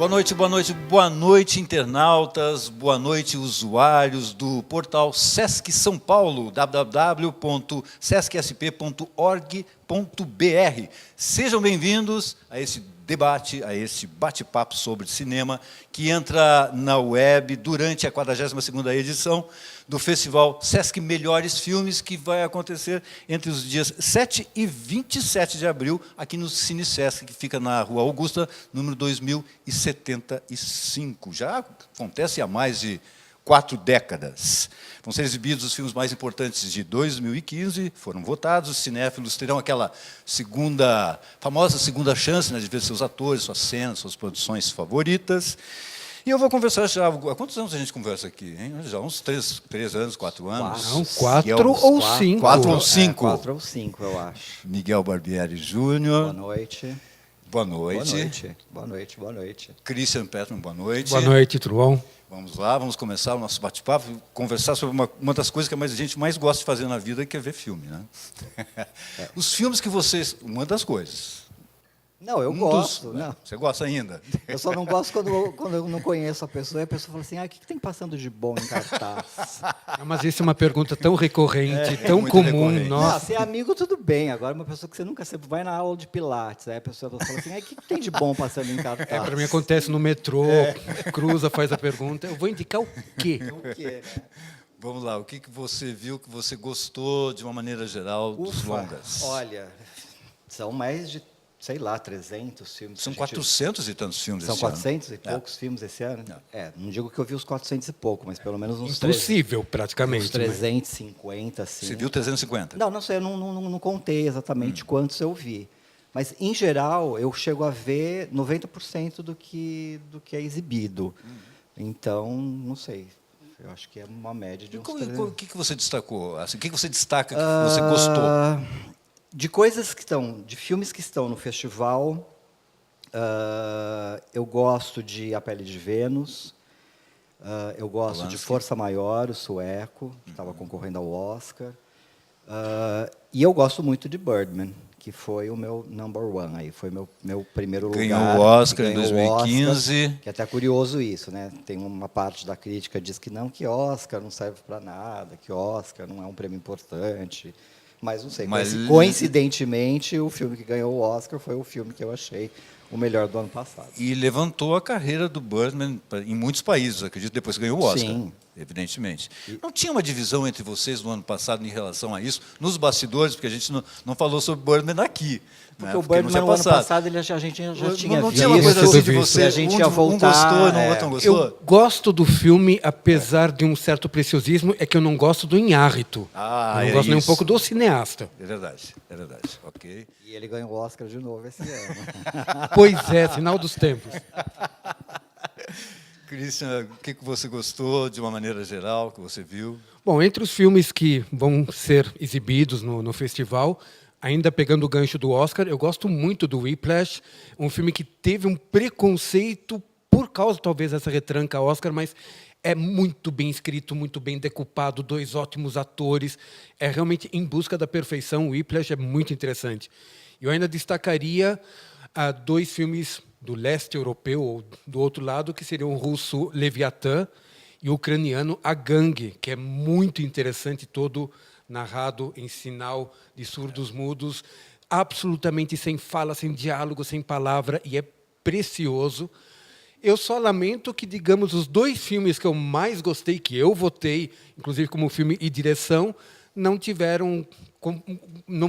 Boa noite, internautas, boa noite, usuários do portal Sesc São Paulo, www.sescsp.org.br. Sejam bem-vindos a esse debate, a esse bate-papo sobre cinema, que entra na web durante a 42ª edição do Festival Sesc Melhores Filmes, que vai acontecer entre os dias 7 e 27 de abril, aqui no Cine Sesc, que fica na Rua Augusta, número 2075. Já acontece há mais de 4 décadas. Vão ser exibidos os filmes mais importantes de 2015, foram votados, os cinéfilos terão aquela famosa segunda chance, né, de ver seus atores, suas cenas, suas produções favoritas. E eu vou conversar já... Há quantos anos a gente conversa aqui? Hein? Já uns 3 anos, 4 anos? Não, 4 ou 5. 4 ou 5. 4 ou 5, eu acho. Miguel Barbieri Júnior. Boa noite. Boa noite. Boa noite. Boa noite, boa noite. Christian Petman, boa noite. Boa noite, tudo bom? Vamos lá, vamos começar o nosso bate-papo, conversar sobre uma das coisas que a gente mais gosta de fazer na vida, que é ver filme, né? Os filmes que vocês... Uma das coisas... Não, eu gosto. Não. Você gosta ainda? Eu só não gosto quando eu não conheço a pessoa e a pessoa fala assim, o que tem passando de bom em cartaz? Mas isso é uma pergunta tão recorrente, tão comum. Recorrente. Nossa. Não, se é amigo, tudo bem. Agora, uma pessoa que você nunca vai na aula de pilates, aí a pessoa fala assim, o que tem de bom passando em cartaz? Para mim acontece no metrô, cruza, faz a pergunta, eu vou indicar o quê? O quê? Vamos lá, o que você viu, que você gostou, de uma maneira geral, dos longas? Olha, são mais de... sei lá, 300 filmes. São 400 e tantos filmes São esse ano. 400 e poucos filmes esse ano? Não digo que eu vi os 400 e pouco, mas pelo menos uns Impossível, praticamente. Uns 350, assim. Você viu 350? Não sei, eu não contei exatamente quantos eu vi. Mas, em geral, eu chego a ver 90% do que é exibido. Então, não sei. Eu acho que é uma média de uns 300. O que você destacou? Assim, o que você destaca que você gostou? De filmes que estão no festival, eu gosto de A Pele de Vênus, eu gosto de Força Maior, o sueco, que estava concorrendo ao Oscar, e eu gosto muito de Birdman, que foi o meu number one, aí foi meu primeiro lugar. Ganhou o Oscar em 2015. Que é até curioso isso, né? Tem uma parte da crítica que diz que Oscar não serve para nada, que Oscar não é um prêmio importante. Mas não sei, coincidentemente, o filme que ganhou o Oscar foi o filme que eu achei o melhor do ano passado. E levantou a carreira do Birdman em muitos países, acredito, depois que ganhou o Oscar. Sim. Evidentemente. Não tinha uma divisão entre vocês no ano passado em relação a isso, nos bastidores, porque a gente não falou sobre Birdman aqui. Porque o Birdman, no ano passado, a gente já tinha não visto. Tinha uma coisa assim de você, a gente ia voltar, gostou e o outro não gostou? Eu gosto do filme, apesar de um certo preciosismo, é que eu não gosto do Inhárrito. Eu não gosto nem um pouco do cineasta. É verdade, ok. E ele ganhou o Oscar de novo esse ano. Pois é, sinal dos tempos. Christian, o que você gostou, de uma maneira geral, que você viu? Bom, entre os filmes que vão ser exibidos no festival, ainda pegando o gancho do Oscar, eu gosto muito do Whiplash, um filme que teve um preconceito por causa, talvez, dessa retranca Oscar, mas é muito bem escrito, muito bem decupado, 2 ótimos atores, é realmente em busca da perfeição. O Whiplash é muito interessante. Eu ainda destacaria 2 filmes do leste europeu, ou do outro lado, que seriam o russo Leviatã e o ucraniano A Gangue, que é muito interessante, todo narrado em sinal de surdos mudos, absolutamente sem fala, sem diálogo, sem palavra, e é precioso. Eu só lamento que, digamos, os 2 filmes que eu mais gostei, que eu votei, inclusive como filme e direção, não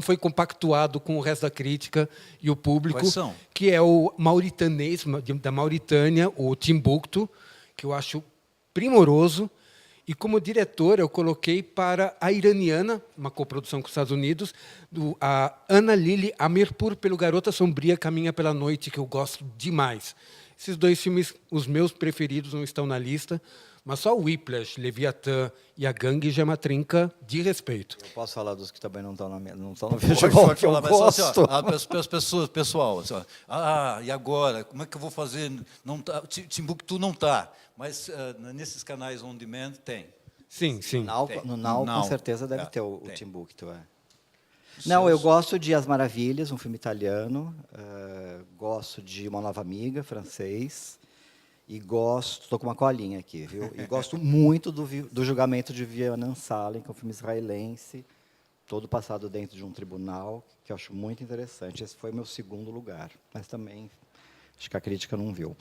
foi compactuado com o resto da crítica e o público. Quais são? Que é o mauritanês, da Mauritânia, o Timbuktu, que eu acho primoroso. E como diretor, eu coloquei para a iraniana, uma coprodução com os Estados Unidos, a Ana Lili Amirpour, pelo Garota Sombria Caminha pela Noite, que eu gosto demais. Esses 2 filmes, os meus preferidos, não estão na lista, mas só o Whiplash, Leviatã e A Gangue já é uma trinca de respeito. Eu posso falar dos que também não estão no festival, Pode que eu falar, mas gosto. assim, para as pessoas, pessoal, assim, e agora? Como é que eu vou fazer? Não tá, Timbuktu não está, mas nesses canais on demand tem. Sim. No Now, com certeza, deve ter o Timbuktu. Não, eu gosto de As Maravilhas, um filme italiano. Gosto de Uma Nova Amiga, francês. E gosto, estou com uma colinha aqui, viu? E gosto muito do Julgamento de Vianam Salem, que é um filme israelense, todo passado dentro de um tribunal, que eu acho muito interessante. Esse foi o meu segundo lugar, mas também acho que a crítica não viu.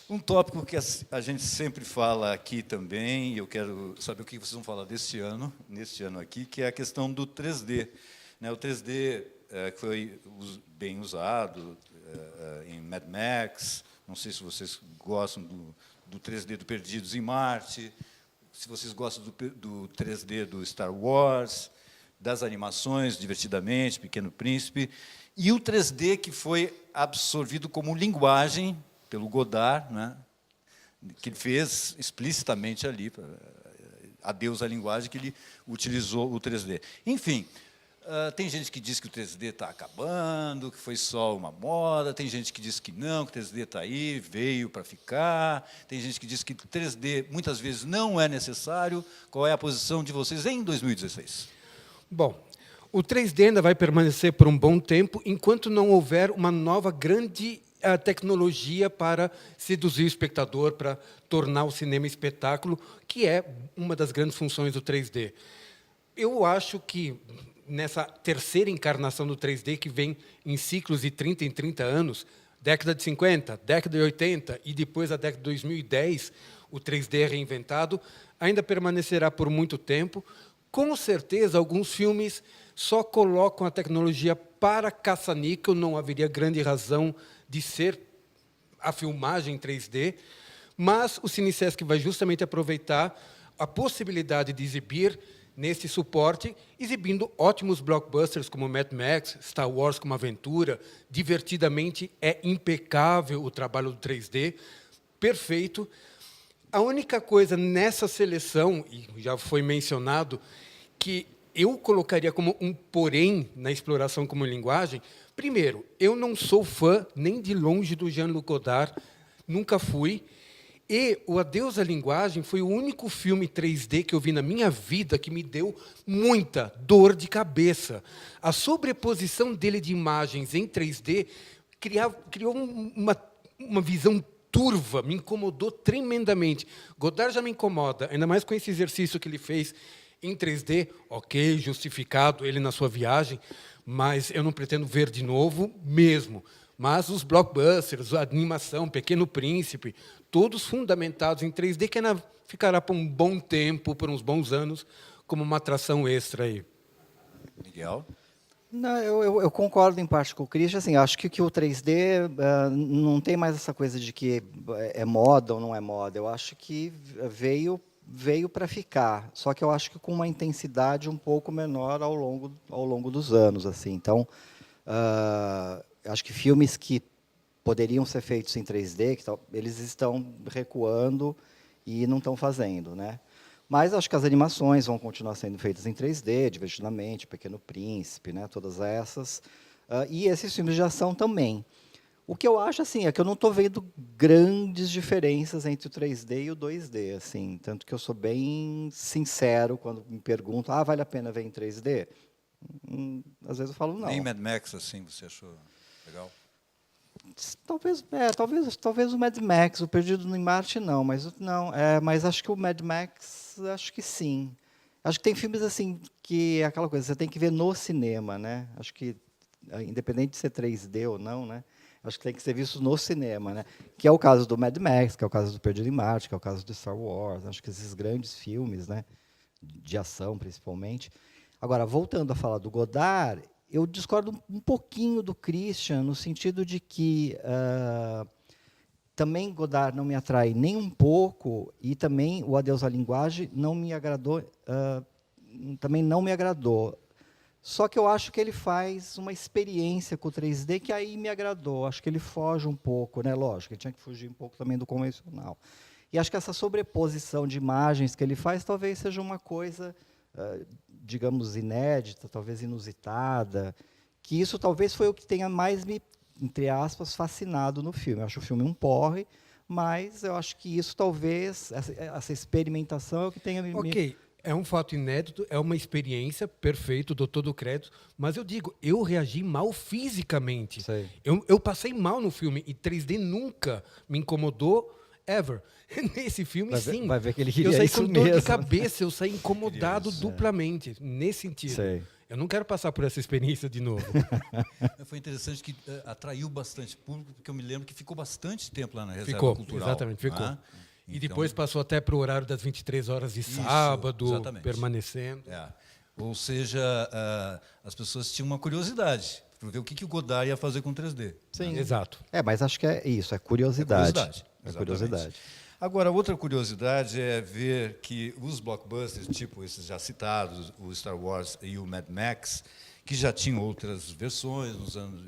Um tópico que a gente sempre fala aqui também, e eu quero saber o que vocês vão falar neste ano aqui, que é a questão do 3D. Né, o 3D que foi bem usado em Mad Max, não sei se vocês gostam do 3D do Perdidos em Marte, se vocês gostam do 3D do Star Wars, das animações, Divertidamente, Pequeno Príncipe, e o 3D que foi absorvido como linguagem pelo Godard, né, que ele fez explicitamente ali, adeus à linguagem, que ele utilizou o 3D. Enfim, tem gente que diz que o 3D está acabando, que foi só uma moda, tem gente que diz que não, que o 3D está aí, veio para ficar, tem gente que diz que o 3D muitas vezes não é necessário. Qual é a posição de vocês em 2016? Bom, o 3D ainda vai permanecer por um bom tempo, enquanto não houver uma nova grande tecnologia para seduzir o espectador, para tornar o cinema espetáculo, que é uma das grandes funções do 3D. Eu acho que, nessa terceira encarnação do 3D, que vem em ciclos de 30 em 30 anos, década de 50, década de 80 e depois a década de 2010, o 3D é reinventado, ainda permanecerá por muito tempo. Com certeza, alguns filmes só colocam a tecnologia para caça-níquel, não haveria grande razão de ser a filmagem em 3D, mas o CineSesc vai justamente aproveitar a possibilidade de exibir nesse suporte, exibindo ótimos blockbusters como Mad Max, Star Wars como aventura. Divertidamente é impecável o trabalho do 3D, perfeito. A única coisa nessa seleção, e já foi mencionado, que eu colocaria como um porém na exploração como linguagem, primeiro, eu não sou fã nem de longe do Jean-Luc Godard, nunca fui, e o Adeus à Linguagem foi o único filme 3D que eu vi na minha vida que me deu muita dor de cabeça. A sobreposição dele de imagens em 3D criou uma visão turva, me incomodou tremendamente. Godard já me incomoda, ainda mais com esse exercício que ele fez em 3D, ok, justificado ele na sua viagem, mas eu não pretendo ver de novo mesmo. Mas os blockbusters, a animação, Pequeno Príncipe, todos fundamentados em 3D, que ainda ficará por um bom tempo, por uns bons anos, como uma atração extra aí. Miguel? Não, eu concordo em parte com o Christian. Assim, acho que o 3D não tem mais essa coisa de que é moda ou não é moda. Eu acho que veio para ficar, só que eu acho que com uma intensidade um pouco menor ao longo dos anos. Assim. Então, acho que filmes que poderiam ser feitos em 3D, eles estão recuando e não estão fazendo, né? Mas acho que as animações vão continuar sendo feitas em 3D, Divertidamente, Pequeno Príncipe, né? Todas essas. E esses filmes de ação também. O que eu acho assim, é que eu não estou vendo grandes diferenças entre o 3D e o 2D. Assim, tanto que eu sou bem sincero quando me perguntam, vale a pena ver em 3D? Às vezes eu falo não. Nem Mad Max, assim, você achou legal? Talvez o Mad Max, o Perdido em Marte não, mas acho que o Mad Max, acho que sim. Acho que tem filmes assim que é aquela coisa, você tem que ver no cinema, né? Acho que independente de ser 3D ou não, né? Acho que tem que ser visto no cinema, né? Que é o caso do Mad Max, que é o caso do Perdido em Marte, que é o caso do Star Wars. Acho que esses grandes filmes, né? De ação, principalmente. Agora, voltando a falar do Godard, eu discordo um pouquinho do Christian, no sentido de que também Godard não me atrai nem um pouco, e também o Adeus à Linguagem não me agradou, também não me agradou. Só que eu acho que ele faz uma experiência com o 3D que aí me agradou. Acho que ele foge um pouco, né? Lógico, ele tinha que fugir um pouco também do convencional. E acho que essa sobreposição de imagens que ele faz talvez seja uma coisa, digamos, inédita, talvez inusitada, que isso talvez foi o que tenha mais me, entre aspas, fascinado no filme. Eu acho o filme um porre, mas eu acho que isso talvez, essa experimentação é o que tenha me É um fato inédito, é uma experiência, perfeito, dou todo o crédito, mas eu digo, eu reagi mal fisicamente. Sei. Eu passei mal no filme, e 3D nunca me incomodou, ever. Nesse filme, sim. Vai ver que ele Eu queria saí isso com dor mesmo. de cabeça, eu saí incomodado duplamente, nesse sentido. Sei. Eu não quero passar por essa experiência de novo. Foi interessante que atraiu bastante público, porque eu me lembro que ficou bastante tempo lá na Reserva Ficou, Cultural. exatamente, ficou. Né? E Então, depois passou até para o horário das 23 horas de sábado, exatamente. permanecendo. Ou seja, as pessoas tinham uma curiosidade para ver o que o Godard ia fazer com 3D. Sim. Exato. Mas acho que é isso, é curiosidade. É exatamente. curiosidade. Agora, outra curiosidade é ver que os blockbusters, tipo esses já citados, o Star Wars e o Mad Max, que já tinham outras versões,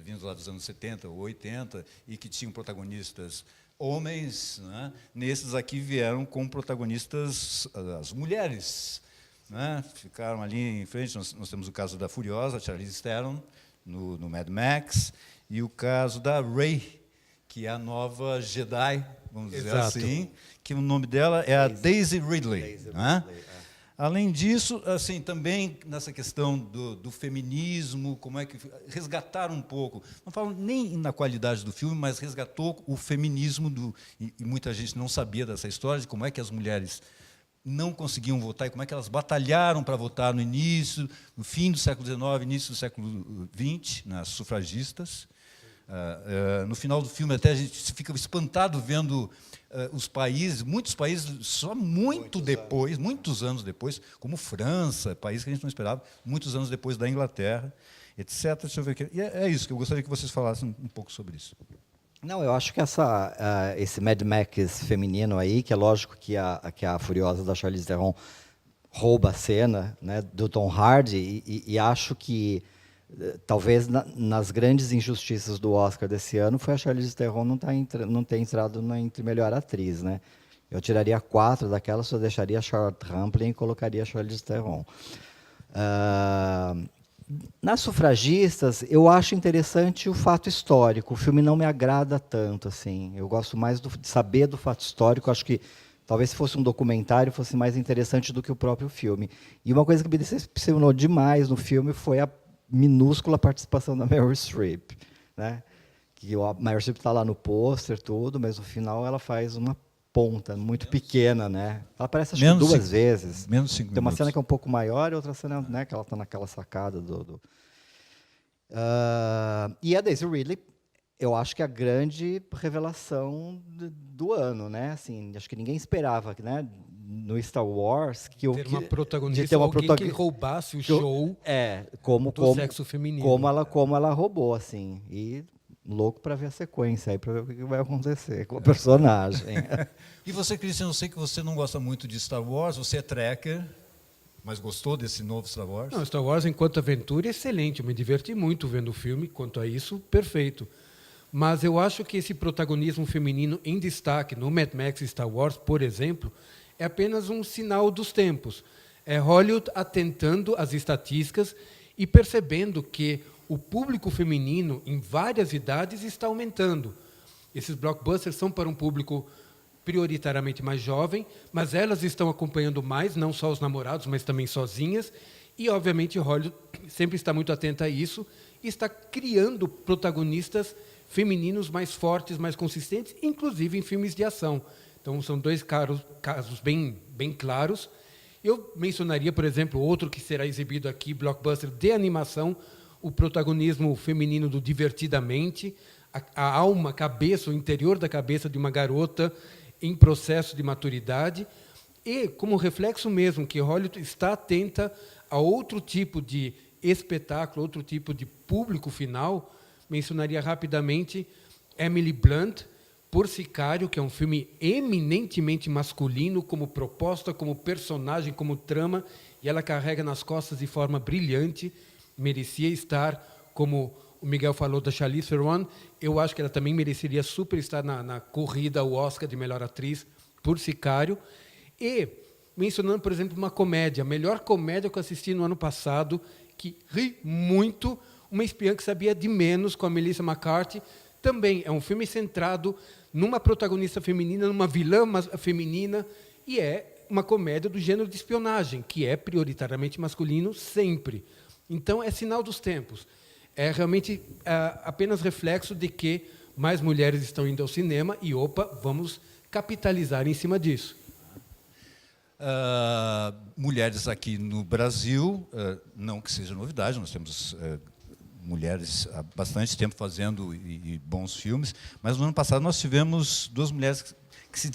vindo lá dos anos 70 ou 80, e que tinham protagonistas homens, né? Nesses aqui vieram com protagonistas as mulheres. Né? Ficaram ali em frente, nós temos o caso da Furiosa, Charlize Theron, no Mad Max, e o caso da Rey, que é a nova Jedi, vamos dizer assim, que o nome dela é a Daisy Ridley. Né? Além disso, assim, também nessa questão do feminismo, como é que resgataram um pouco, não falo nem na qualidade do filme, mas resgatou o feminismo, e muita gente não sabia dessa história, de como é que as mulheres não conseguiam votar e como é que elas batalharam para votar no início, no fim do século XIX, início do século XX, nas sufragistas. No final do filme, até a gente fica espantado vendo os países, muitos países, só muitos anos depois, como França, país que a gente não esperava, muitos anos depois da Inglaterra, etc. Deixa eu ver aqui. E é isso que eu gostaria que vocês falassem um pouco sobre isso. Não, eu acho que esse Mad Max feminino aí, que é lógico que a Furiosa da Charlize Theron rouba a cena, né, do Tom Hardy, e acho que talvez nas grandes injustiças do Oscar desse ano foi a Charlize Theron não ter entrado entre melhor atriz, né? Eu tiraria 4 daquelas, só deixaria a Charlotte Rampling e colocaria a Charlize Theron. Nas sufragistas, eu acho interessante o fato histórico. O filme não me agrada tanto, assim. Eu gosto mais de saber do fato histórico. Acho que talvez se fosse um documentário fosse mais interessante do que o próprio filme. E uma coisa que me decepcionou demais no filme foi a minúscula participação da Meryl Streep, né? Que a Meryl Streep está lá no pôster, tudo, mas no final ela faz uma ponta muito pequena, né? Ela aparece acho que 2 vezes. Menos 5 minutos. Tem uma cena que é um pouco maior e outra cena, né, que ela está naquela sacada e a Daisy Ridley, eu acho que é a grande revelação do ano, né? Assim, acho que ninguém esperava, né? No Star Wars que ter uma protagonista, alguém que roubasse o show do sexo feminino. Como ela roubou, assim. E louco para ver a sequência aí, para ver o que vai acontecer com o personagem. E você, Cristian, eu sei que você não gosta muito de Star Wars, você é trekker, mas gostou desse novo Star Wars? Não, Star Wars, enquanto aventura, é excelente. Eu me diverti muito vendo o filme. Quanto a isso, perfeito. Mas eu acho que esse protagonismo feminino em destaque no Mad Max e Star Wars, por exemplo, é apenas um sinal dos tempos. É Hollywood atentando às estatísticas e percebendo que o público feminino, em várias idades, está aumentando. Esses blockbusters são para um público prioritariamente mais jovem, mas elas estão acompanhando mais, não só os namorados, mas também sozinhas. E, obviamente, Hollywood sempre está muito atenta a isso e está criando protagonistas femininos mais fortes, mais consistentes, inclusive em filmes de ação. Então, são 2 casos bem claros. Eu mencionaria, por exemplo, outro que será exibido aqui, blockbuster de animação, o protagonismo feminino do Divertidamente, a alma, a cabeça, o interior da cabeça de uma garota em processo de maturidade, e como reflexo mesmo que Hollywood está atenta a outro tipo de espetáculo, outro tipo de público final. Mencionaria rapidamente Emily Blunt, por Sicário, que é um filme eminentemente masculino, como proposta, como personagem, como trama, e ela carrega nas costas de forma brilhante. Merecia estar, como o Miguel falou da Charlize Theron, eu acho que ela também mereceria super estar na corrida ao Oscar de melhor atriz por Sicário. E, mencionando, por exemplo, uma comédia, a melhor comédia que eu assisti no ano passado, que ri muito, Uma Espiã que Sabia de Menos, com a Melissa McCarthy. Também é um filme centrado numa protagonista feminina, numa vilã feminina, e é uma comédia do gênero de espionagem, que é prioritariamente masculino sempre. Então, é sinal dos tempos. É realmente apenas reflexo de que mais mulheres estão indo ao cinema e, vamos capitalizar em cima disso. Mulheres aqui no Brasil, não que seja novidade, nós temos mulheres há bastante tempo fazendo e bons filmes, mas no ano passado nós tivemos 2 mulheres que se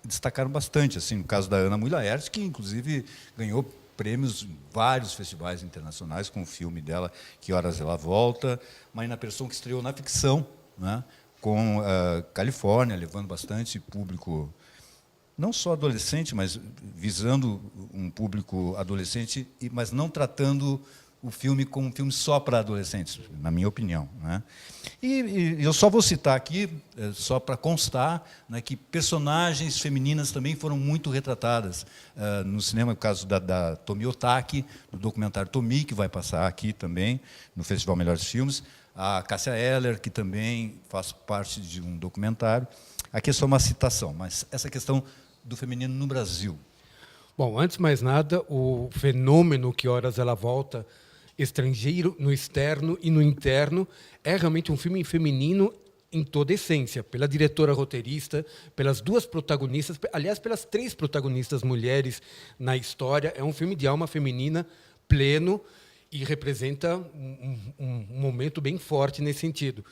destacaram bastante, assim, no caso da Ana Mulaert, que inclusive ganhou prêmios em vários festivais internacionais com o filme dela, Que Horas Ela Volta, Marina Persson, que estreou na ficção, né, com Califórnia, levando bastante público, não só adolescente, mas visando um público adolescente, mas não tratando o filme como um filme só para adolescentes, na minha opinião, né? E eu só vou citar aqui, só para constar, né, que personagens femininas também foram muito retratadas no cinema, no caso da Tomi Otaki, no documentário Tomi, que vai passar aqui também, no Festival Melhores Filmes, a Cássia Eller, que também faz parte de um documentário. Aqui é só uma citação, mas essa questão do feminino no Brasil. Bom, antes de mais nada, o fenômeno Que Horas Ela Volta, estrangeiro no externo e no interno, é realmente um filme feminino em toda a essência, pela diretora roteirista, pelas 2 protagonistas, aliás, pelas 3 protagonistas mulheres na história. É um filme de alma feminina pleno e representa um momento bem forte nesse sentido.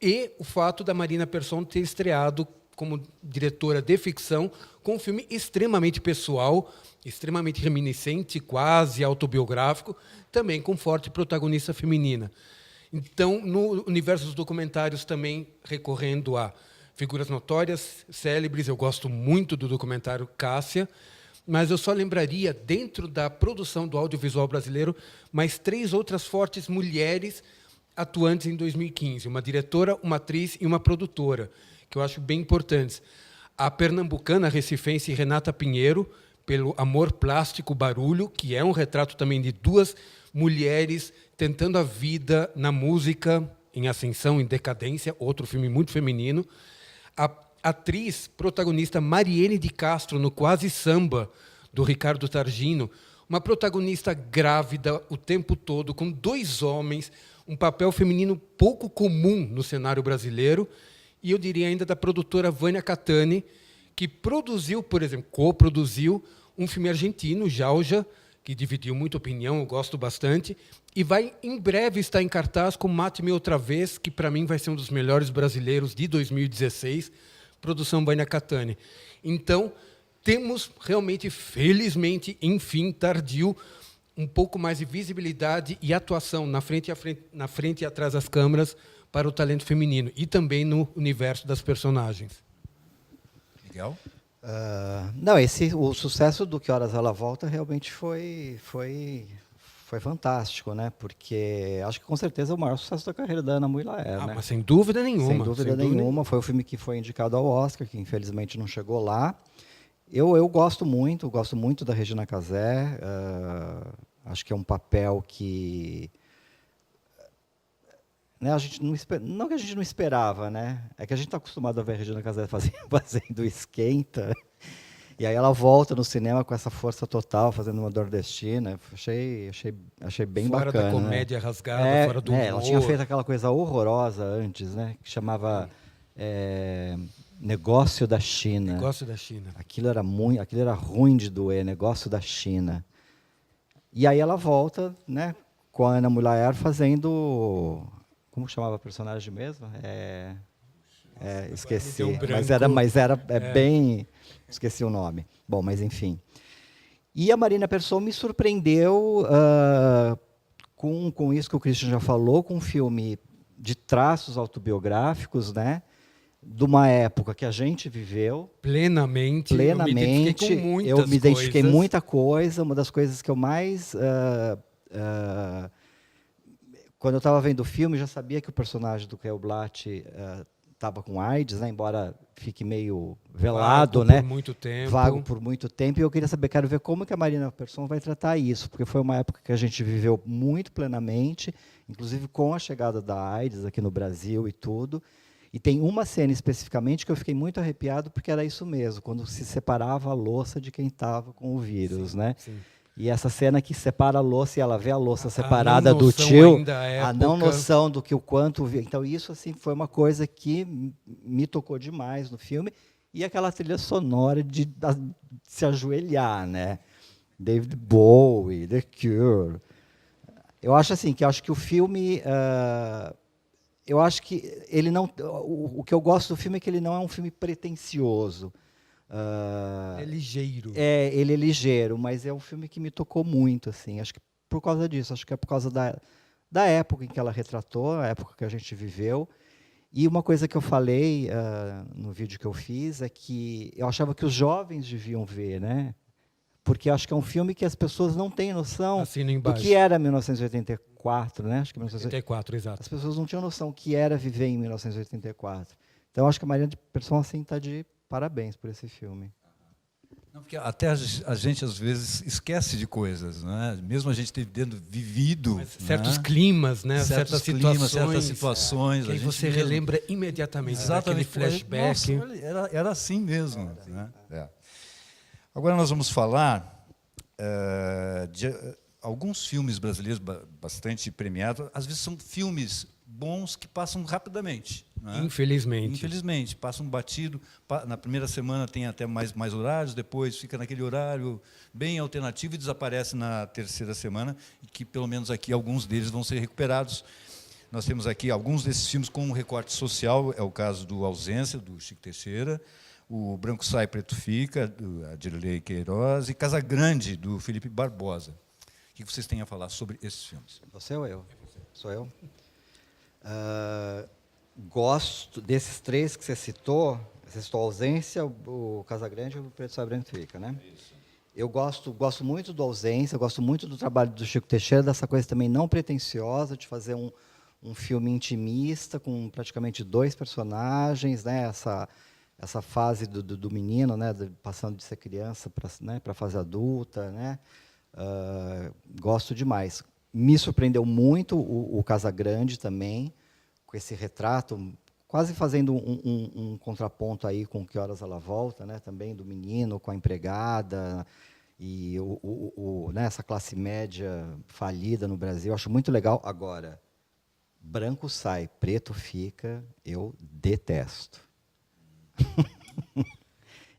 E o fato da Marina Persson ter estreado como diretora de ficção com um filme extremamente pessoal, extremamente reminiscente, quase autobiográfico, também com forte protagonista feminina. Então, no universo dos documentários, também recorrendo a figuras notórias, célebres, eu gosto muito do documentário Cássia, mas eu só lembraria, dentro da produção do audiovisual brasileiro, mais 3 outras fortes mulheres atuantes em 2015, uma diretora, uma atriz e uma produtora, que eu acho bem importantes. A pernambucana recifense Renata Pinheiro, pelo Amor Plástico Barulho, que é um retrato também de 2 mulheres tentando a vida na música, em ascensão, em decadência, outro filme muito feminino. A atriz protagonista Mariene de Castro, no Quase Samba, do Ricardo Targino, uma protagonista grávida o tempo todo, com 2 homens, um papel feminino pouco comum no cenário brasileiro, e eu diria ainda da produtora Vânia Catani, que produziu, por exemplo, coproduziu um filme argentino, Jauja, que dividiu muita opinião, eu gosto bastante, e vai em breve estar em cartaz com Mate-me Outra Vez, que para mim vai ser um dos melhores brasileiros de 2016, produção Vânia Catani. Então, temos realmente, felizmente, enfim, tardio, um pouco mais de visibilidade e atuação na frente e atrás das câmeras para o talento feminino e também no universo das personagens. Miguel? Não, o sucesso do Que Horas Ela Volta realmente foi fantástico, né? Porque acho que com certeza é o maior sucesso da carreira da Ana Mulaert, né? Mas sem dúvida nenhuma. Sem dúvida nenhuma. Foi o filme que foi indicado ao Oscar, que infelizmente não chegou lá. Eu gosto muito da Regina Casé. Acho que é um papel que, né, a gente não que a gente não esperava, né? É que a gente está acostumado a ver a Regina Casé fazendo Esquenta, e aí ela volta no cinema com essa força total, fazendo uma nordestina. Achei bem fora bacana. Fora da comédia, né? Rasgada, fora do humor. Ela tinha feito aquela coisa horrorosa antes, né? Que chamava Negócio da China. Negócio da China. Aquilo era ruim de doer, Negócio da China. E aí ela volta, né, com a Ana Mulaert fazendo... Como chamava a personagem mesmo? Esqueci. Mas era bem... Esqueci o nome. Bom, mas enfim. E a Marina Persson me surpreendeu com isso que o Christian já falou, com um filme de traços autobiográficos, né? De uma época que a gente viveu. Plenamente. Eu me identifiquei com muita coisa. Uma das coisas que eu mais... quando eu estava vendo o filme, já sabia que o personagem do Kel Blatt estava com AIDS, né? Embora fique meio velado, né? Vago por muito tempo. E eu quero ver como que a Marina Persson vai tratar isso, porque foi uma época que a gente viveu muito plenamente, inclusive com a chegada da AIDS aqui no Brasil e tudo. E tem uma cena especificamente que eu fiquei muito arrepiado, porque era isso mesmo, quando se separava a louça de quem estava com o vírus, né? Sim. E essa cena que separa a louça e ela vê a louça A separada não do noção tio, ainda à a não época. noção do que o quanto... Então, isso assim foi uma coisa que me tocou demais no filme. E aquela trilha sonora de se ajoelhar, né? David Bowie, The Cure. Eu acho assim, que o filme... eu acho que ele não... O que eu gosto do filme é que ele não é um filme pretensioso. É ligeiro. Ele é ligeiro, mas é um filme que me tocou muito, assim. Acho que por causa disso, acho que é por causa da época em que ela retratou, a época que a gente viveu. E uma coisa que eu falei no vídeo que eu fiz é que eu achava que os jovens deviam ver, né? Porque acho que é um filme que as pessoas não têm noção do que era 1984, né? Acho que 1984, exato. As pessoas não tinham noção do que era viver em 1984. Então, acho que a Mariana de Persson assim está de parabéns por esse filme. Não, porque até a gente, às vezes, esquece de coisas, né? Mesmo a gente tendo vivido... Certos climas, né? Certas situações. Que aí você relembra imediatamente. Exatamente. Aquele flashback. Nossa, era assim mesmo. Né? Agora nós vamos falar de alguns filmes brasileiros bastante premiados. Às vezes são filmes bons que passam rapidamente. Né? Infelizmente, passam batido. Na primeira semana tem até mais horários, depois fica naquele horário bem alternativo e desaparece na terceira semana, e que pelo menos aqui alguns deles vão ser recuperados. Nós temos aqui alguns desses filmes com um recorte social, é o caso do Ausência, do Chico Teixeira, o Branco Sai, Preto Fica, do Adirley Queiroz, e Casagrande, do Felipe Barbosa. O que vocês têm a falar sobre esses filmes? Você ou eu? Sou eu. Gosto desses três que você citou a Ausência, o Casagrande e o Preto Sai, Branco Fica, né? Isso. Eu gosto muito do Ausência, gosto muito do trabalho do Chico Teixeira, dessa coisa também não pretensiosa, de fazer um filme intimista, com praticamente 2 personagens, né? Essa fase do menino, né? Passando de ser criança para a fase adulta, né? Gosto demais. Me surpreendeu muito o Casagrande também, com esse retrato, quase fazendo um contraponto aí com Que Horas Ela Volta, né, também do menino com a empregada, e né, essa classe média falida no Brasil. Acho muito legal. Agora, Branco Sai, Preto Fica, eu detesto.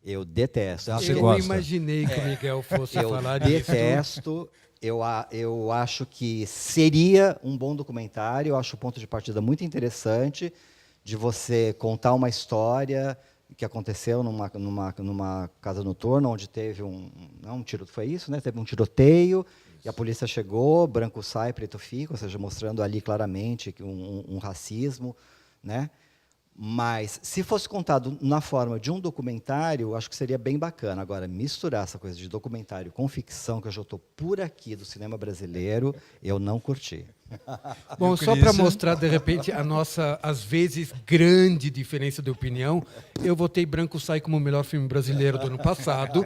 Eu detesto. Eu imaginei que o Miguel fosse falar disso. Eu detesto. Eu acho que seria um bom documentário. Eu acho o ponto de partida muito interessante, de você contar uma história que aconteceu numa casa noturna, onde teve foi isso, né? Teve um tiroteio, e a polícia chegou, Branco Sai, Preto Fica, ou seja, mostrando ali claramente que um racismo, né? Mas, se fosse contado na forma de um documentário, acho que seria bem bacana. Agora, misturar essa coisa de documentário com ficção, que eu já estou por aqui do cinema brasileiro, eu não curti. Bom, só para mostrar, de repente, a nossa, às vezes, grande diferença de opinião, eu votei Branco Sai como o melhor filme brasileiro do ano passado.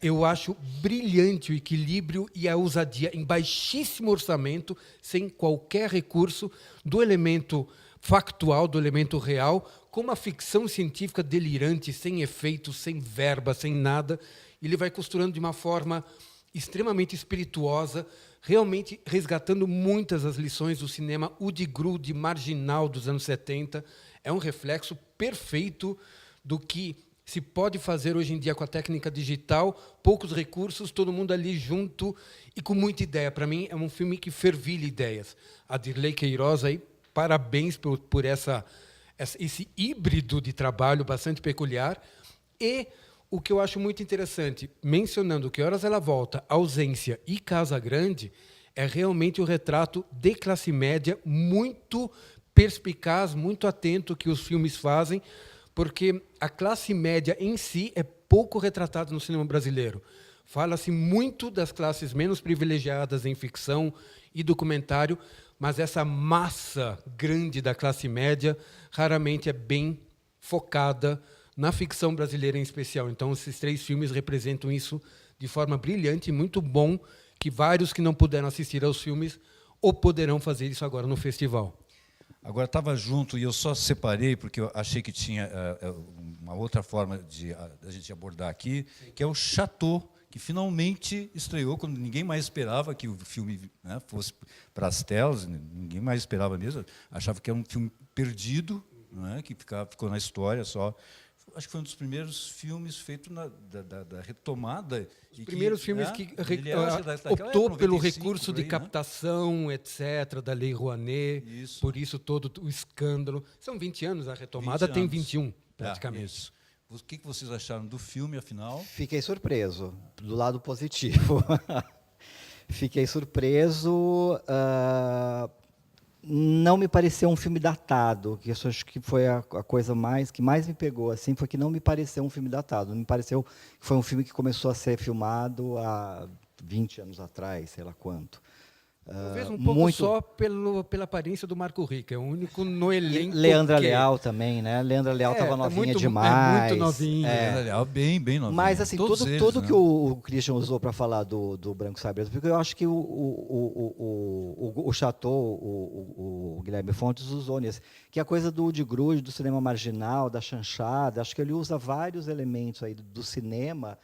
Eu acho brilhante o equilíbrio e a ousadia em baixíssimo orçamento, sem qualquer recurso, do elemento factual, do elemento real, com uma ficção científica delirante, sem efeitos, sem verba, sem nada. Ele vai costurando de uma forma extremamente espirituosa, realmente resgatando muitas das lições do cinema Udigru, marginal dos anos 70. É um reflexo perfeito do que se pode fazer hoje em dia com a técnica digital, poucos recursos, todo mundo ali junto e com muita ideia. Para mim, é um filme que fervilha ideias. Adirley Queiroz, aí, parabéns por esse híbrido de trabalho bastante peculiar. E o que eu acho muito interessante, mencionando Que Horas Ela Volta, Ausência e Casagrande, é realmente o retrato de classe média muito perspicaz, muito atento que os filmes fazem, porque a classe média em si é pouco retratada no cinema brasileiro. Fala-se muito das classes menos privilegiadas em ficção e documentário, mas essa massa grande da classe média raramente é bem focada na ficção brasileira em especial. Então, esses 3 filmes representam isso de forma brilhante e muito bom, que vários que não puderam assistir aos filmes ou poderão fazer isso agora no festival. Agora, estava junto e eu só separei porque eu achei que tinha uma outra forma de a gente abordar aqui, que é o Chateau, que finalmente estreou quando ninguém mais esperava que o filme, né, fosse para as telas, ninguém mais esperava mesmo, achava que era um filme perdido, né, que ficou na história só. Acho que foi um dos primeiros filmes feitos da retomada. Os primeiros filmes que daquela optou época, pelo 95, recurso de por aí, né? captação, etc., da Lei Rouanet, Isso. por isso todo o escândalo. São 20 anos, a retomada 20 tem anos. 21, praticamente. Isso. O que vocês acharam do filme, afinal? Fiquei surpreso, do lado positivo. Fiquei surpreso. Não me pareceu um filme datado, que isso acho que foi a coisa que mais me pegou, assim, foi que não me pareceu um filme datado. Não me pareceu que foi um filme que começou a ser filmado há 20 anos atrás, sei lá quanto. Talvez um pouco só pela aparência do Marco Rica, é o único no elenco. Leandra Leal também, né? Leandra Leal estava novinha demais. É muito novinha. Leandra Leal, bem novinha. Mas assim, Todos eles, tudo né? que o Christian usou para falar do Branco Saber, porque eu acho que o Chateau, o Guilherme Fontes usou nisso, que é a coisa de grude, do cinema marginal, da chanchada, acho que ele usa vários elementos aí do cinema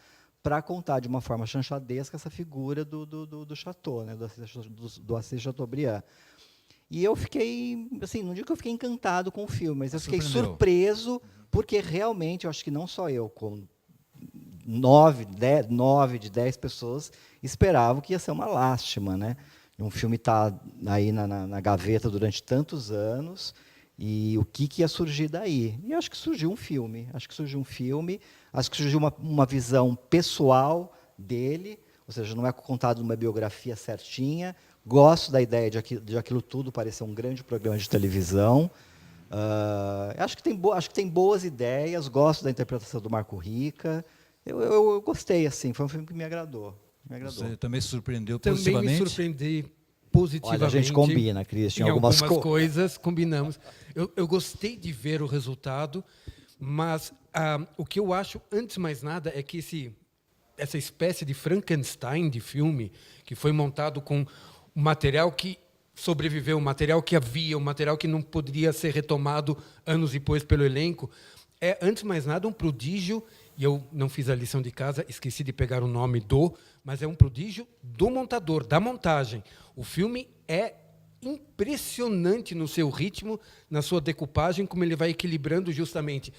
para contar de uma forma chanchadesca essa figura do Chateau, né, do Assis Chateaubriand. E eu fiquei, assim, não digo que eu fiquei encantado com o filme, mas eu fiquei surpreso, porque realmente, eu acho que não só eu, como 9 de 10 pessoas esperavam que ia ser uma lástima, né? Um filme está aí na gaveta durante tantos anos, e o que ia surgir daí? E acho que surgiu um filme, acho que surgiu uma visão pessoal dele, ou seja, não é contado numa biografia certinha. Gosto da ideia de aquilo tudo parecer um grande programa de televisão. Acho que tem boas ideias, gosto da interpretação do Marco Rica. Eu gostei, assim, foi um filme que me agradou. Você também se surpreendeu Também positivamente? me surpreendi positivamente. Olha, a gente combina, Christian, em algumas coisas combinamos. Eu gostei de ver o resultado, mas o que eu acho, antes de mais nada, é que essa espécie de Frankenstein de filme, que foi montado com o material que sobreviveu, o material que havia, o material que não poderia ser retomado anos depois pelo elenco, é, antes de mais nada, um prodígio, e eu não fiz a lição de casa, esqueci de pegar o nome mas é um prodígio do montador, da montagem. O filme é impressionante no seu ritmo, na sua decupagem, como ele vai equilibrando justamente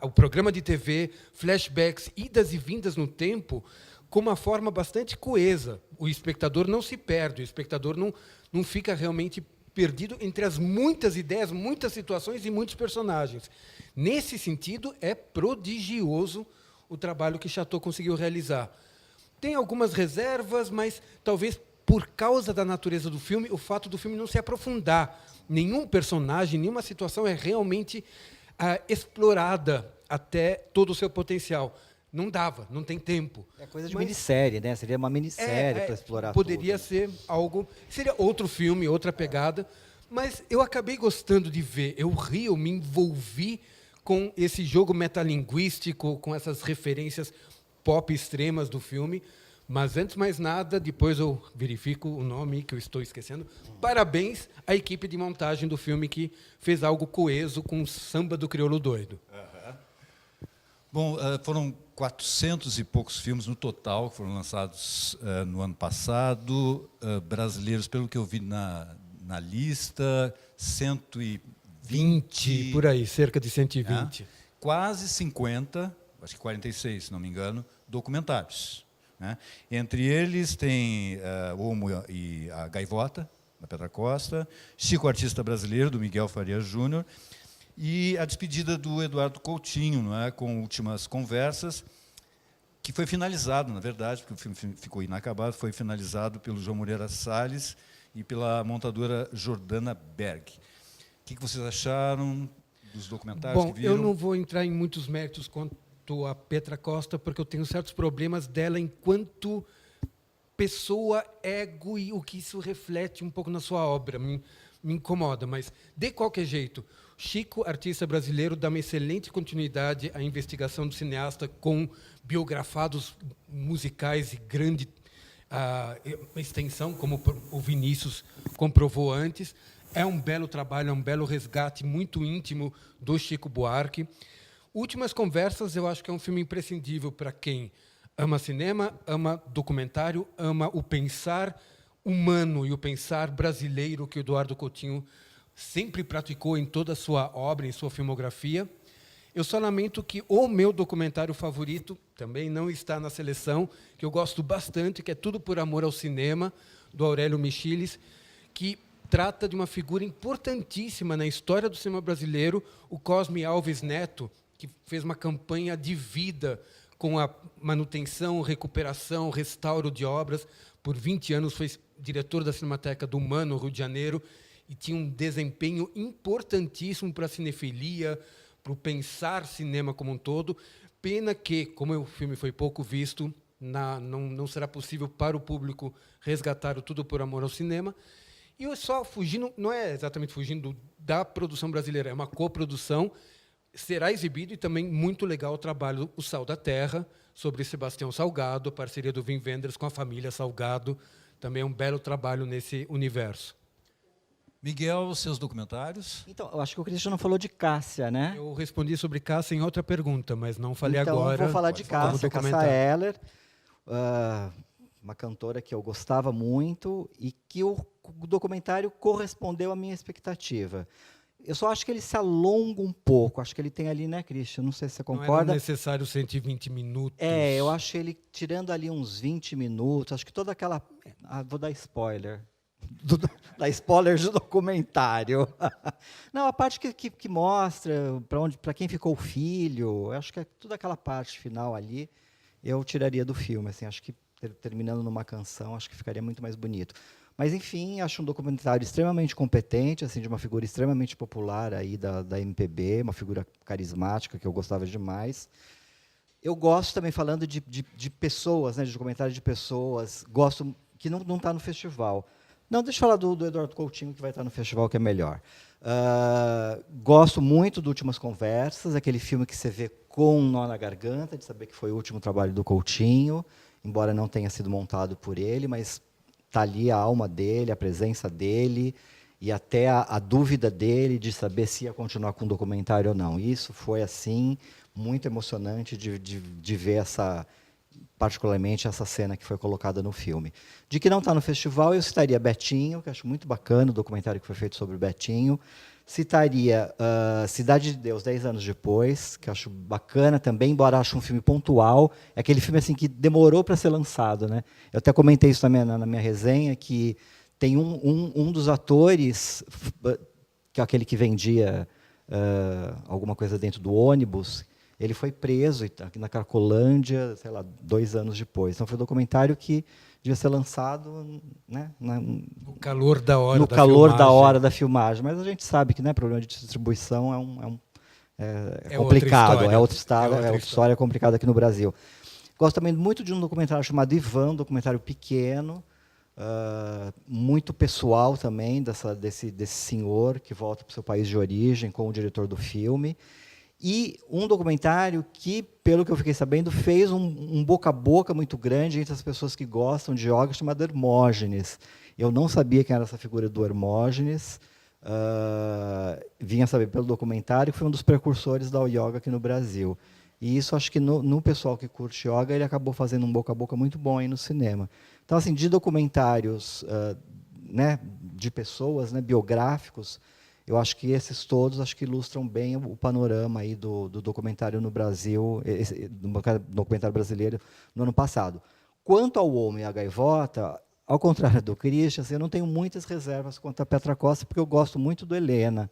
o programa de TV, flashbacks, idas e vindas no tempo, com uma forma bastante coesa. O espectador não se perde, o espectador não fica realmente perdido entre as muitas ideias, muitas situações e muitos personagens. Nesse sentido, é prodigioso o trabalho que Chateau conseguiu realizar. Tem algumas reservas, mas talvez por causa da natureza do filme, o fato do filme não se aprofundar. Nenhum personagem, nenhuma situação é realmente explorada até todo o seu potencial. Não dava, não tem tempo. É coisa de minissérie, né? Seria uma minissérie para explorar poderia tudo. ser algo... Seria outro filme, outra pegada, mas eu acabei gostando de ver. Eu me envolvi com esse jogo metalinguístico, com essas referências pop extremas do filme. Mas, antes de mais nada, depois eu verifico o nome que eu estou esquecendo. Parabéns à equipe de montagem do filme que fez algo coeso com o samba do crioulo doido. Bom, foram 400 e poucos filmes no total que foram lançados no ano passado. Brasileiros, pelo que eu vi na lista, 120. Por aí, cerca de 120. Quase 50, acho que 46, se não me engano, documentários. Né? Entre eles tem o Homo e a Gaivota, da Petra Costa, Chico Artista Brasileiro, do Miguel Faria Júnior, e a despedida do Eduardo Coutinho, não é? Com Últimas Conversas, que foi finalizado, na verdade, porque o filme ficou inacabado, foi finalizado pelo João Moreira Salles e pela montadora Jordana Berg. O que vocês acharam dos documentários que viram? Eu não vou entrar em muitos méritos quanto a Petra Costa, porque eu tenho certos problemas dela enquanto pessoa, ego, e o que isso reflete um pouco na sua obra. Me incomoda, mas, de qualquer jeito, Chico, Artista Brasileiro, dá uma excelente continuidade à investigação do cineasta com biografados musicais e grande extensão, como o Vinícius comprovou antes. É um belo trabalho, é um belo resgate muito íntimo do Chico Buarque. Últimas Conversas, eu acho que é um filme imprescindível para quem ama cinema, ama documentário, ama o pensar humano e o pensar brasileiro que o Eduardo Coutinho sempre praticou em toda a sua obra, em sua filmografia. Eu só lamento que o meu documentário favorito também não está na seleção, que eu gosto bastante, que é Tudo por Amor ao Cinema, do Aurélio Michilis, que trata de uma figura importantíssima na história do cinema brasileiro, o Cosme Alves Neto, que fez uma campanha de vida com a manutenção, recuperação, restauro de obras. Por 20 anos foi diretor da Cinemateca do MAN, no Rio de Janeiro, e tinha um desempenho importantíssimo para a cinefilia, para o pensar cinema como um todo. Pena que, como o filme foi pouco visto, não será possível para o público resgatar o Tudo por Amor ao Cinema. E eu só fugindo, não é exatamente fugindo da produção brasileira, é uma coprodução, será exibido, e também muito legal o trabalho O Sal da Terra, sobre Sebastião Salgado, a parceria do Wim Wenders com a família Salgado, também é um belo trabalho nesse universo. Miguel, seus documentários? Então, eu acho que o Cristiano falou de Cássia, né? Eu respondi sobre Cássia em outra pergunta, mas não falei então, agora. Então, vou falar de Cássia, Cássia Eller, uma cantora que eu gostava muito e que o documentário correspondeu à minha expectativa. Eu só acho que ele se alonga um pouco. Acho que ele tem ali, né, Christian? Não sei se você concorda. Não era necessário 120 minutos. Eu acho ele tirando ali uns 20 minutos. Acho que toda aquela... vou dar spoiler. Dar spoiler do documentário. Não, a parte que mostra para quem ficou o filho. Acho que é toda aquela parte final ali eu tiraria do filme. Assim, acho que terminando numa canção, acho que ficaria muito mais bonito. Mas, enfim, acho um documentário extremamente competente, assim, de uma figura extremamente popular aí da MPB, uma figura carismática que eu gostava demais. Eu gosto também, falando de pessoas, né, de documentário de pessoas, gosto que não está no festival. Não, deixa eu falar do Eduardo Coutinho, que vai estar no festival, que é melhor. Gosto muito do Últimas Conversas, aquele filme que você vê com um nó na garganta, de saber que foi o último trabalho do Coutinho, embora não tenha sido montado por ele, mas está ali a alma dele, a presença dele, e até a dúvida dele de saber se ia continuar com o documentário ou não. Isso foi, assim, muito emocionante de ver particularmente essa cena que foi colocada no filme. De que não está no festival, eu citaria Betinho, que acho muito bacana, o documentário que foi feito sobre o Betinho. Citaria Cidade de Deus, 10 anos depois, que acho bacana também, embora acho um filme pontual. É aquele filme assim, que demorou para ser lançado, né? Eu até comentei isso também na minha resenha, que tem um dos atores, que é aquele que vendia alguma coisa dentro do ônibus, ele foi preso aqui na Cracolândia, sei lá, 2 anos depois. Então, foi um documentário que devia ser lançado, né, no calor da hora no da calor filmagem. da hora da filmagem. Mas a gente sabe que, né, problema de distribuição é complicado, é outra história complicada aqui no Brasil. Gosto também muito de um documentário chamado Ivan, um documentário pequeno, muito pessoal também, desse senhor que volta para o seu país de origem com o diretor do filme. E um documentário que, pelo que eu fiquei sabendo, fez um boca a boca muito grande entre as pessoas que gostam de yoga, chamado Hermógenes. Eu não sabia quem era essa figura do Hermógenes, vinha saber pelo documentário, que foi um dos precursores da yoga aqui no Brasil. E isso, acho que no pessoal que curte yoga, ele acabou fazendo um boca a boca muito bom aí no cinema. Então, assim, de documentários, né, de pessoas, né, biográficos, eu acho que esses todos acho que ilustram bem o panorama aí do documentário no Brasil, do documentário brasileiro no ano passado. Quanto ao Homem e a Gaivota, ao contrário do Christian, assim, eu não tenho muitas reservas quanto a Petra Costa, porque eu gosto muito do Helena.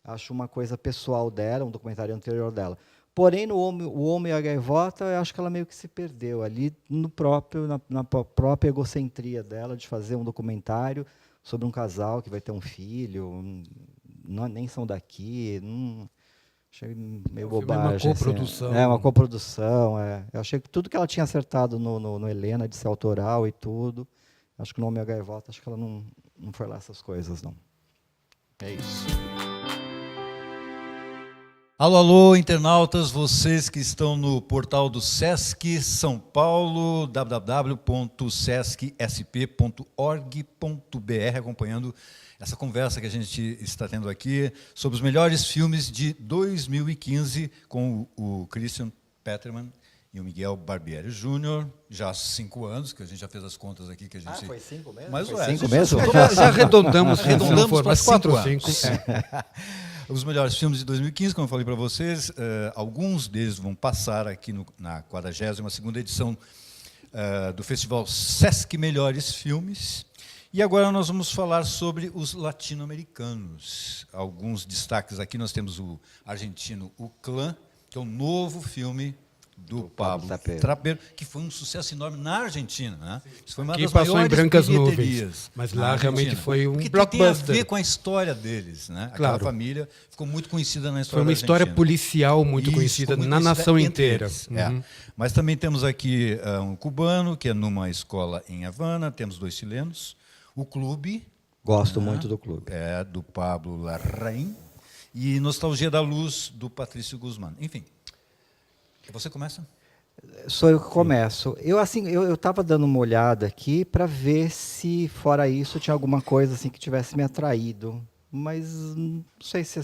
Acho uma coisa pessoal dela, um documentário anterior dela. Porém, o Homem e a Gaivota, eu acho que ela meio que se perdeu ali na própria egocentria dela de fazer um documentário sobre um casal que vai ter um filho, nem são daqui, achei meio bobagem. É uma coprodução. Assim. Uma coprodução. Eu achei que tudo que ela tinha acertado no Helena, de ser autoral e tudo, acho que no Homem e a Gaivota, acho que ela não foi lá essas coisas, não. É isso. Alô, alô, internautas, vocês que estão no portal do Sesc São Paulo, www.sescsp.org.br, acompanhando essa conversa que a gente está tendo aqui sobre os melhores filmes de 2015 com o Christian Peterman e o Miguel Barbieri Júnior, já há 5 anos, que a gente já fez as contas aqui. Que a gente... foi 5 mesmo? Mas, foi 5 mesmo? Já arredondamos para 4 anos. 5. Os melhores filmes de 2015, como eu falei para vocês, alguns deles vão passar aqui na 42ª edição do Festival Sesc Melhores Filmes. E agora nós vamos falar sobre os latino-americanos. Alguns destaques aqui, nós temos o argentino O Clã, que é um novo filme do Pablo Trapeiro, que foi um sucesso enorme na Argentina. Né? Isso foi uma das passou maiores em brancas bilheterias nuvens, mas lá realmente foi um porque blockbuster. tem a ver com a história deles. Né? Aquela família ficou muito conhecida na história Foi uma da história Argentina. policial muito conhecida na nação inteira. Mas também temos aqui um cubano, que é numa escola em Havana, temos 2 chilenos, o Clube. Gosto muito do Clube. Do Pablo Larraín, e Nostalgia da Luz, do Patrício Guzmán. Enfim, você começa? Sou eu que começo. Eu estava dando uma olhada aqui para ver se, fora isso, tinha alguma coisa assim que tivesse me atraído. Mas não sei se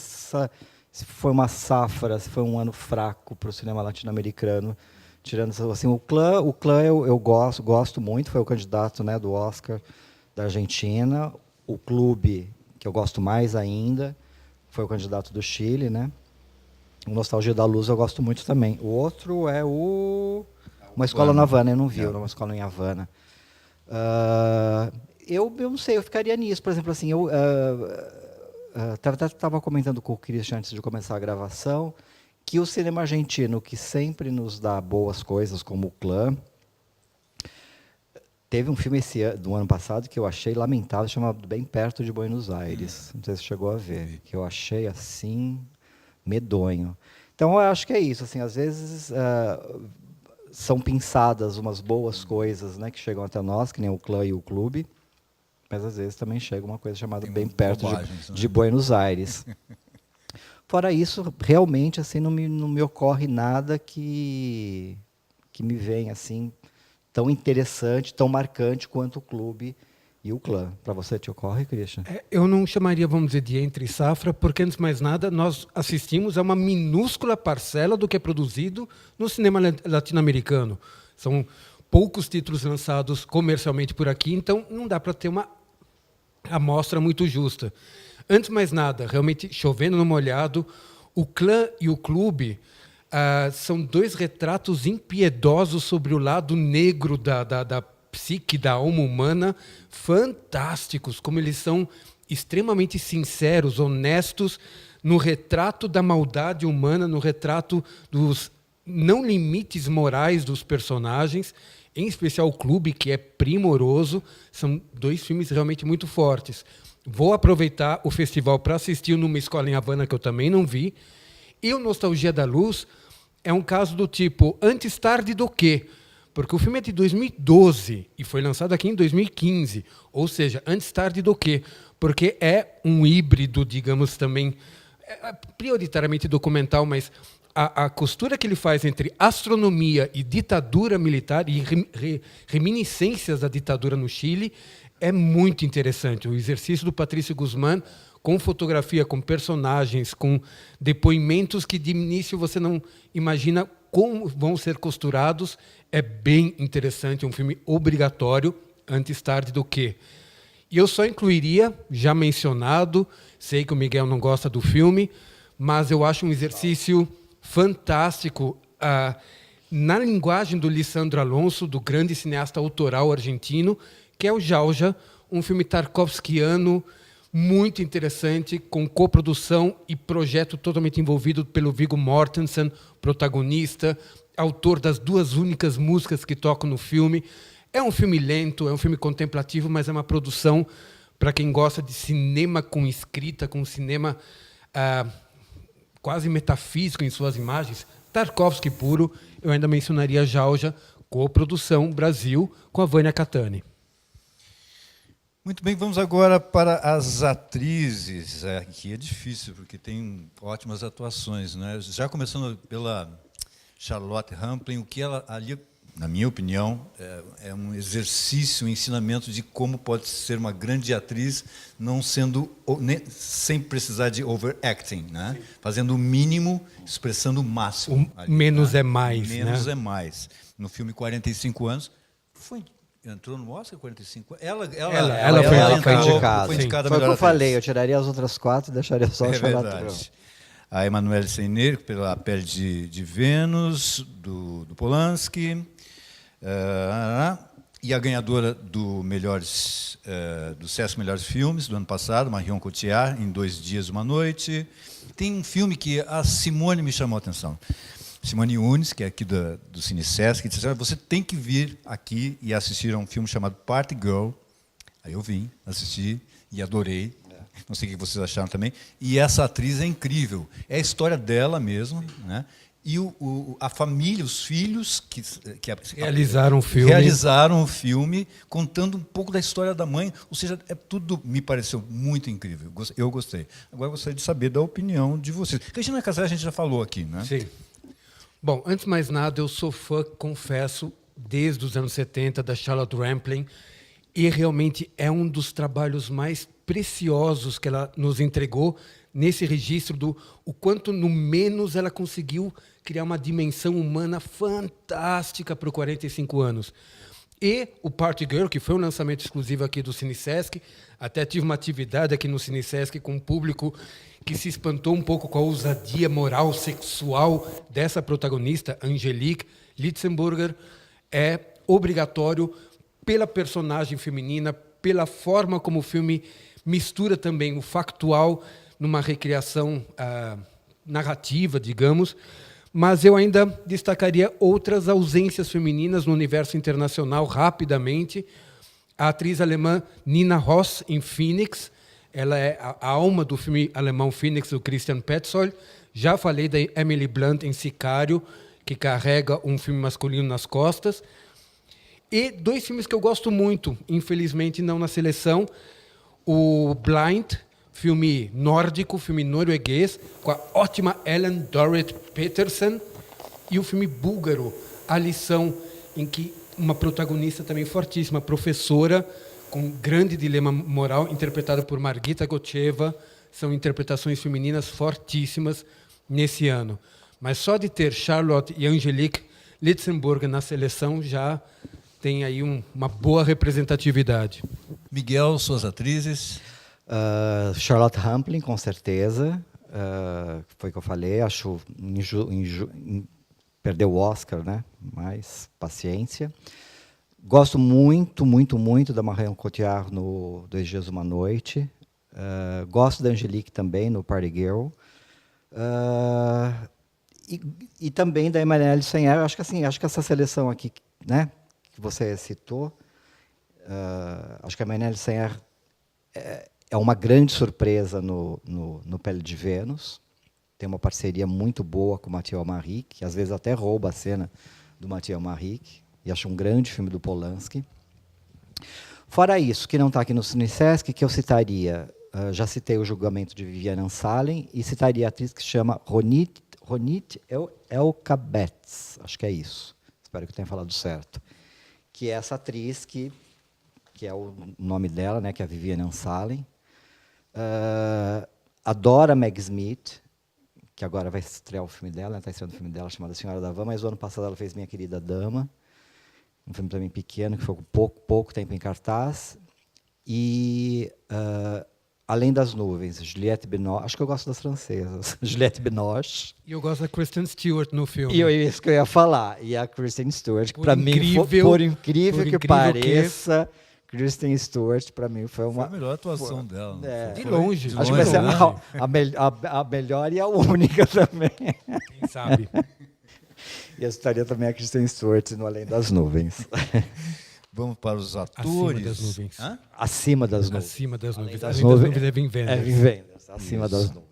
foi uma safra, se foi um ano fraco para o cinema latino-americano. Tirando assim, o Clã eu gosto muito, foi o candidato, né, do Oscar da Argentina. O Clube, que eu gosto mais ainda, foi o candidato do Chile, né? O Nostalgia da Luz eu gosto muito também. O outro é Uma Escola na Havana, eu não vi, Uma Escola em Havana. Eu não sei, eu ficaria nisso. Por exemplo, assim, eu estava comentando com o Christian antes de começar a gravação que o cinema argentino, que sempre nos dá boas coisas, como o Clã, teve um filme do ano passado que eu achei lamentável, chamado Bem Perto de Buenos Aires. Não sei se você chegou a ver, que eu achei assim medonho. Então, eu acho que é isso. Assim, às vezes são pinçadas umas boas coisas, né, que chegam até nós, que nem o Clã e o Clube, mas às vezes também chega uma coisa chamada Bem Perto de Buenos Aires. Fora isso, realmente assim, não me ocorre nada que me venha assim, tão interessante, tão marcante quanto o Clube e o Clã. Para você te ocorre, Christian? Eu não chamaria, vamos dizer, de entre safra, porque, antes de mais nada, nós assistimos a uma minúscula parcela do que é produzido no cinema latino-americano. São poucos títulos lançados comercialmente por aqui, então não dá para ter uma amostra muito justa. Antes de mais nada, realmente chovendo no molhado, o Clã e o Clube são 2 retratos impiedosos sobre o lado negro da psique, da alma humana, fantásticos, como eles são extremamente sinceros, honestos, no retrato da maldade humana, no retrato dos não limites morais dos personagens, em especial o Clube, que é primoroso. São 2 filmes realmente muito fortes. Vou aproveitar o festival para assistir Numa Escola em Havana, que eu também não vi. E o Nostalgia da Luz é um caso do tipo, antes tarde do quê? Porque o filme é de 2012 e foi lançado aqui em 2015. Ou seja, antes tarde do quê? Porque é um híbrido, digamos, também, prioritariamente documental, mas a costura que ele faz entre astronomia e ditadura militar e reminiscências da ditadura no Chile é muito interessante. O exercício do Patrício Guzmán, com fotografia, com personagens, com depoimentos que de início você não imagina como vão ser costurados, é bem interessante, um filme obrigatório, antes tarde do quê? E eu só incluiria, já mencionado, sei que o Miguel não gosta do filme, mas eu acho um exercício fantástico na linguagem do Lisandro Alonso, do grande cineasta autoral argentino, que é o Jauja, um filme tarkovskiano muito interessante, com coprodução e projeto totalmente envolvido pelo Viggo Mortensen, protagonista, autor das 2 únicas músicas que tocam no filme. É um filme lento, é um filme contemplativo, mas é uma produção para quem gosta de cinema com escrita, com cinema quase metafísico em suas imagens. Tarkovsky puro. Eu ainda mencionaria a Jauja, coprodução Brasil com a Vânia Catani. Muito bem, vamos agora para as atrizes. Aqui é difícil, porque tem ótimas atuações, né? Já começando pela Charlotte Rampling, o que ela ali, na minha opinião, é um exercício, um ensinamento de como pode ser uma grande atriz, não sendo sem precisar de overacting, né? Fazendo o mínimo, expressando o máximo. O menos é mais, menos né? é mais. No filme 45 anos, entrou no Oscar 45 anos? Ela foi indicada. Foi indicada a Foi o que melhor eu falei, atriz. eu tiraria as outras 4 e deixaria só a É Charlotte verdade. Rampling. A Emmanuelle Seiner, pela Pele de Vênus, do Polanski. E a ganhadora dos 7 melhores filmes do ano passado, Marion Cotillard, em 2 Dias e uma Noite. Tem um filme que a Simone me chamou a atenção. Simone Yunes, que é aqui do Cine Sesc, disse: você tem que vir aqui e assistir a um filme chamado Party Girl. Aí eu vim, assisti e adorei. Não sei o que vocês acharam também. E essa atriz é incrível. É a história dela mesma, né? E a família, os filhos que Realizaram o filme, contando um pouco da história da mãe. Ou seja, tudo me pareceu muito incrível. Eu gostei. Agora eu gostaria de saber da opinião de vocês. Regina Casé a gente já falou aqui, né? Sim. Bom, antes de mais nada, eu sou fã, confesso, desde os anos 70, da Charlotte Rampling, e realmente é um dos trabalhos mais preciosos que ela nos entregou nesse registro do o quanto, no menos, ela conseguiu criar uma dimensão humana fantástica para os 45 anos. E o Party Girl, que foi um lançamento exclusivo aqui do Cine Sesc, até tive uma atividade aqui no Cine Sesc com um público que se espantou um pouco com a ousadia moral, sexual dessa protagonista, Angelique Litzenberger. É obrigatório, pela personagem feminina, pela forma como o filme mistura também o factual numa recriação narrativa, digamos. Mas eu ainda destacaria outras ausências femininas no universo internacional, rapidamente. A atriz alemã Nina Hoss, em Phoenix. Ela é a alma do filme alemão Phoenix, do Christian Petzold. Já falei da Emily Blunt, em Sicário, que carrega um filme masculino nas costas. E 2 filmes que eu gosto muito, infelizmente não na seleção. O Blind, filme nórdico, filme norueguês, com a ótima Ellen Dorrit Petersen. E o filme búlgaro, A Lição, em que uma protagonista também fortíssima, professora, com um grande dilema moral, interpretada por Margita Gotcheva. São interpretações femininas fortíssimas nesse ano. Mas só de ter Charlotte e Angelique Litzenberger na seleção já tem aí uma boa representatividade. Miguel, suas atrizes? Charlotte Rampling, com certeza. Foi o que eu falei. Acho perdeu o Oscar, né? Mas paciência. Gosto muito, muito, muito da Marion Cotillard no 2 Dias e uma Noite. Gosto da Angelique também no Party Girl. E também da Emmanuelle Seiner. Acho que essa seleção aqui, né, que você citou, acho que a Emmanuelle Seiner é uma grande surpresa no Pele de Vênus. Tem uma parceria muito boa com o Mathieu Amalric, que às vezes até rouba a cena do Mathieu Amalric. E acho um grande filme do Polanski. Fora isso, que não está aqui no Cine Sesc, que eu citaria, já citei o Julgamento de Viviane Ansalen, e citaria a atriz que se chama Ronit Elkabetz, acho que é isso, espero que eu tenha falado certo, que é essa atriz que é o nome dela, né, que é a Viviane Ansalen. Adoro a Meg Smith, que agora vai estrear o filme dela, está estreando o filme dela chamado A Senhora da Van, mas o ano passado ela fez Minha Querida Dama, um filme também pequeno, que foi com pouco tempo em cartaz. E Além das Nuvens, Juliette Binoche, acho que eu gosto das francesas, Juliette Binoche. E eu gosto da Kristen Stewart no filme. E isso que eu ia falar, e a Kristen Stewart, que para mim, por incrível que pareça, Kristen Stewart, para mim, foi a melhor atuação dela. De longe. Acho que vai ser a melhor e a única também. Quem sabe? E eu citaria também a Kristen Stewart no Além das Nuvens. Vamos para os atores. Acima das nuvens. Acima das nuvens. Acima das nuvens. Além das nuvens é Wim Wenders. É Wim Wenders, acima das nuvens.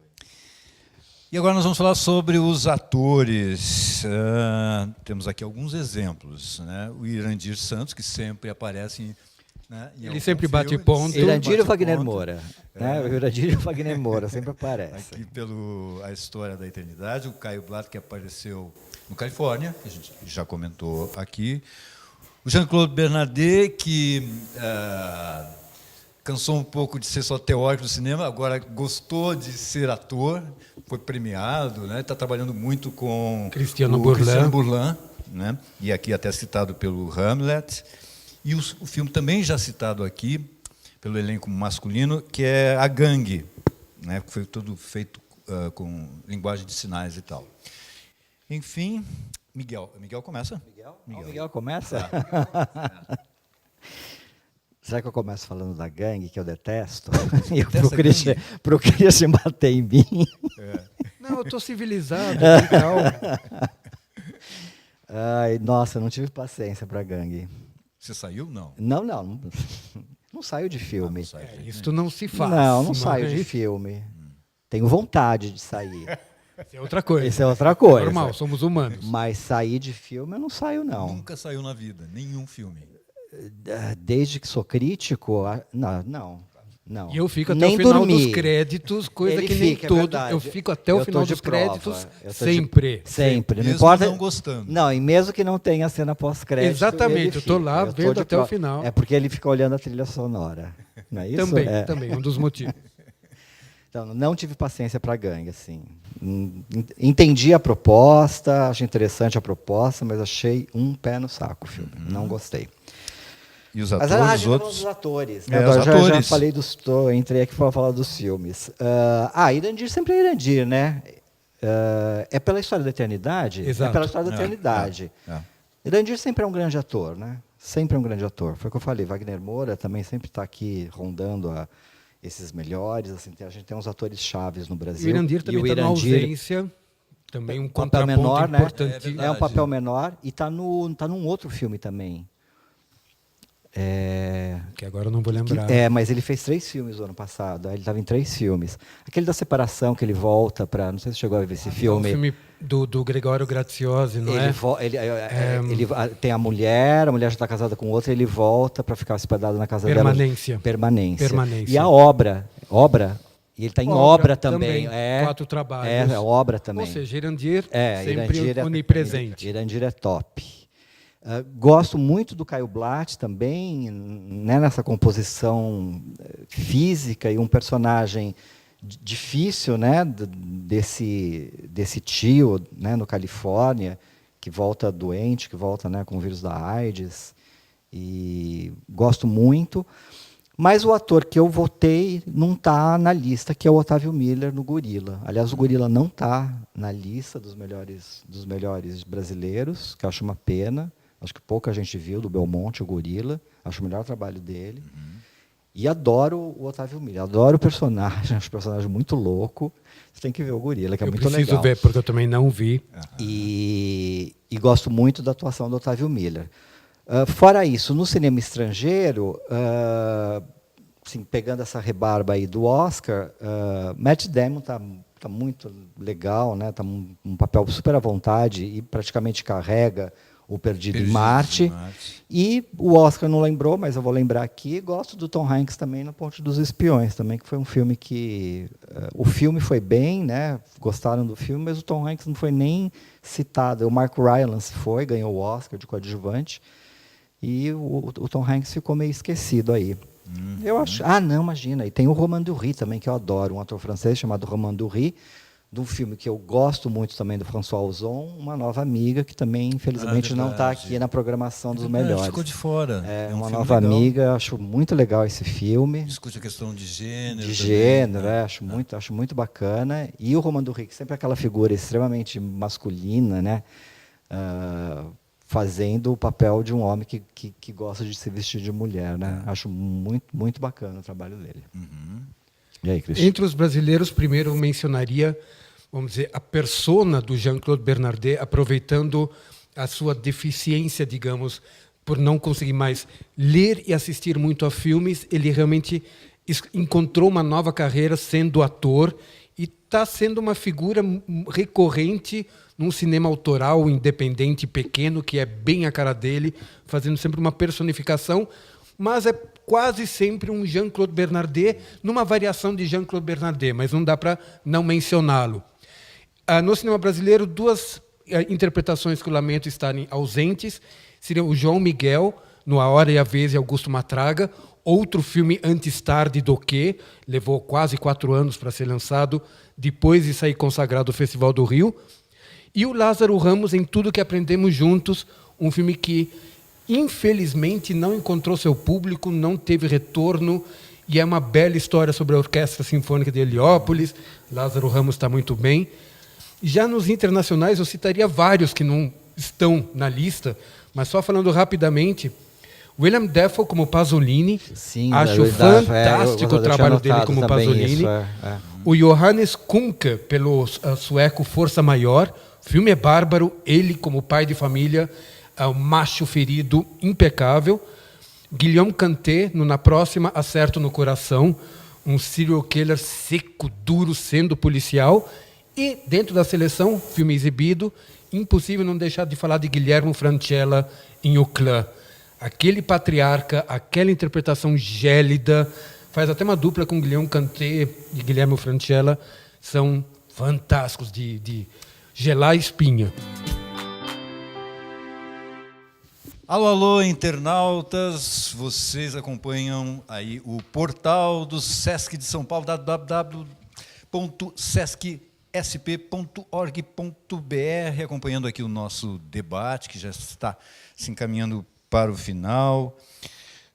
E agora nós vamos falar sobre os atores. Temos aqui alguns exemplos, né? O Irandir Santos, que sempre aparece né, em Ele algum sempre bate filme. ponto. Sempre Irandir bate Wagner ponto. Moura. Né? O Irandir Wagner Moura sempre aparece. Aqui A História da Eternidade, o Caio Blatt, que apareceu no Califórnia, que a gente já comentou aqui. O Jean-Claude Bernardet, que cansou um pouco de ser só teórico do cinema, agora gostou de ser ator, foi premiado, né? Está trabalhando muito com Cristiano o Bourlan. Cristiano Bourlan, né? E aqui até citado pelo Hamlet. E o filme também já citado aqui, pelo elenco masculino, que é A Gangue, né? Que foi tudo feito com linguagem de sinais e tal. Enfim, Miguel começa? Miguel começa? Será que eu começo falando da gangue, que eu detesto? Para o Christian bater em mim. Não, eu estou civilizado, legal. Ai, nossa, eu não tive paciência para gangue. Você saiu? Não. Não saio de filme. Não sai. Isto não se faz. Não saio de filme. Tenho vontade de sair. Isso é outra coisa. Isso é outra coisa. Normal, somos humanos. Mas sair de filme eu não saio, não. Nunca saiu na vida, nenhum filme. Desde que sou crítico, não. E eu fico até Nem o final dormir. dos créditos, coisa Ele que nem fica, é todo. verdade. Eu fico até o Eu final tô de dos prova. créditos Eu tô sempre. Sempre. Não Mesmo importa. não gostando. Não, e mesmo que não tenha cena pós-crédito. Exatamente, ele eu tô fica. lá Eu tô vendo de até o prova. final. É porque ele fica olhando a trilha sonora. Não é isso? Também, um dos motivos. Então, não tive paciência para gangue, assim. Entendi a proposta, achei interessante a proposta, mas achei um pé no saco o filme. Não gostei. E os Mas atores, a os gente tá falando outros? dos atores. É, Né? os Já atores. falei entrei aqui para falar dos filmes. Irandir sempre é Irandir, né? É pela história da eternidade? Exato. É pela história da eternidade. Irandir sempre é um grande ator, né? Sempre é um grande ator. Foi o que eu falei, Wagner Moura também sempre está aqui rondando esses melhores. Assim, a gente tem uns atores chaves no E Brasil. o Irandir também está na ausência. Também um papel contraponto menor, né? importante. É um papel menor e está num outro filme também. Que agora eu não vou lembrar. Mas ele fez 3 filmes no ano passado. Ele estava em 3 filmes. Aquele da separação, que ele volta para... Não sei se você chegou a ver esse É filme. o filme do Gregório Graziosi, não é? Ele tem a mulher já está casada com outra, ele volta para ficar hospedado na casa dela. Permanência. E a obra, e ele está em obra também. 4 trabalhos. É obra também. Ou seja, Irandir sempre Irandir onipresente. Irandir é top. Gosto muito do Caio Blatt também, né, nessa composição física e um personagem difícil, né, desse tio, né, no Califórnia, que volta doente, que volta, né, com o vírus da AIDS. E gosto muito. Mas o ator que eu votei não está na lista, que é o Otávio Miller no Gorila. Aliás, o Gorila não está na lista dos melhores brasileiros, que eu acho uma pena. Acho que pouca gente viu do Belmonte, o Gorila. Acho o melhor trabalho dele. E adoro o Otávio Miller. Adoro o personagem. Acho o personagem muito louco. Você tem que ver o Gorila, que é muito legal. Eu preciso ver, porque eu também não vi. E gosto muito da atuação do Otávio Miller. Fora isso, no cinema estrangeiro, assim, pegando essa rebarba aí do Oscar, Matt Damon está muito legal, né? Está um papel super à vontade e praticamente carrega o Perdido em Marte. E o Oscar não lembrou, mas eu vou lembrar aqui. Gosto do Tom Hanks também no Ponte dos Espiões, também, que foi um filme que... o filme foi bem, né? Gostaram do filme, mas o Tom Hanks não foi nem citado. O Mark Rylance ganhou o Oscar de coadjuvante, e o Tom Hanks ficou meio esquecido aí. Eu acho... não, imagina. E tem o Romain Duris também, que eu adoro, um ator francês chamado Romain Duris, de um filme que eu gosto muito também, do François Ozon, Uma Nova Amiga, que também, infelizmente, não está aqui na programação dos melhores. Ficou de fora. É um Uma filme Nova legal. Amiga, acho muito legal esse filme. Discute a questão de gênero. De também, gênero, né? acho muito bacana. E o Romain Duris, que sempre é aquela figura extremamente masculina, né? Fazendo o papel de um homem que gosta de se vestir de mulher, né? Acho muito, muito bacana o trabalho dele. E aí, Cristian? Entre os brasileiros, primeiro eu mencionaria, vamos dizer, a persona do Jean-Claude Bernardet, aproveitando a sua deficiência, digamos, por não conseguir mais ler e assistir muito a filmes, ele realmente encontrou uma nova carreira sendo ator e está sendo uma figura recorrente num cinema autoral, independente, pequeno, que é bem a cara dele, fazendo sempre uma personificação mas é quase sempre um Jean-Claude Bernardet, numa variação de Jean-Claude Bernardet, mas não dá para não mencioná-lo. No cinema brasileiro, duas interpretações que eu lamento estarem ausentes seriam o João Miguel, no A Hora e a Vez, e Augusto Matraga, outro filme anti-star de Doquet, levou quase 4 anos para ser lançado, depois de sair consagrado ao Festival do Rio, e o Lázaro Ramos, em Tudo que Aprendemos Juntos, um filme que, infelizmente, não encontrou seu público, não teve retorno, e é uma bela história sobre a Orquestra Sinfônica de Heliópolis. Lázaro Ramos está muito bem. Já nos internacionais, eu citaria vários que não estão na lista, mas só falando rapidamente, William Dafoe como Pasolini, Sim, acho fantástico o trabalho dele como Pasolini. O Johannes Kuhnke, pelo sueco Força Maior, o filme é bárbaro, ele como pai de família, é um macho ferido impecável. Guillaume Canté, no Na Próxima, Acerto no Coração, um serial killer seco, duro, sendo policial. E, dentro da seleção, filme exibido, impossível não deixar de falar de Guillermo Francella em O Clã. Aquele patriarca, aquela interpretação gélida, faz até uma dupla com Guillaume Canté e Guillermo Francella, são fantásticos de gelar a espinha. Alô, alô, internautas, vocês acompanham aí o portal do Sesc de São Paulo, www.sescsp.org.br, acompanhando aqui o nosso debate, que já está se encaminhando para o final,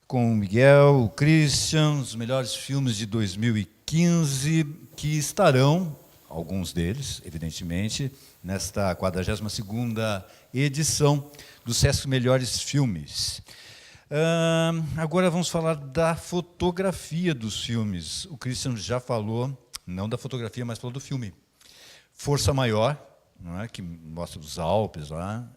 com o Miguel, o Christian, os melhores filmes de 2015, que estarão, alguns deles, evidentemente, nesta 42ª edição do Sesc Melhores Filmes. Agora vamos falar da fotografia dos filmes. O Christian já falou, não da fotografia, mas falou do filme Força Maior, não é? Que mostra os Alpes lá.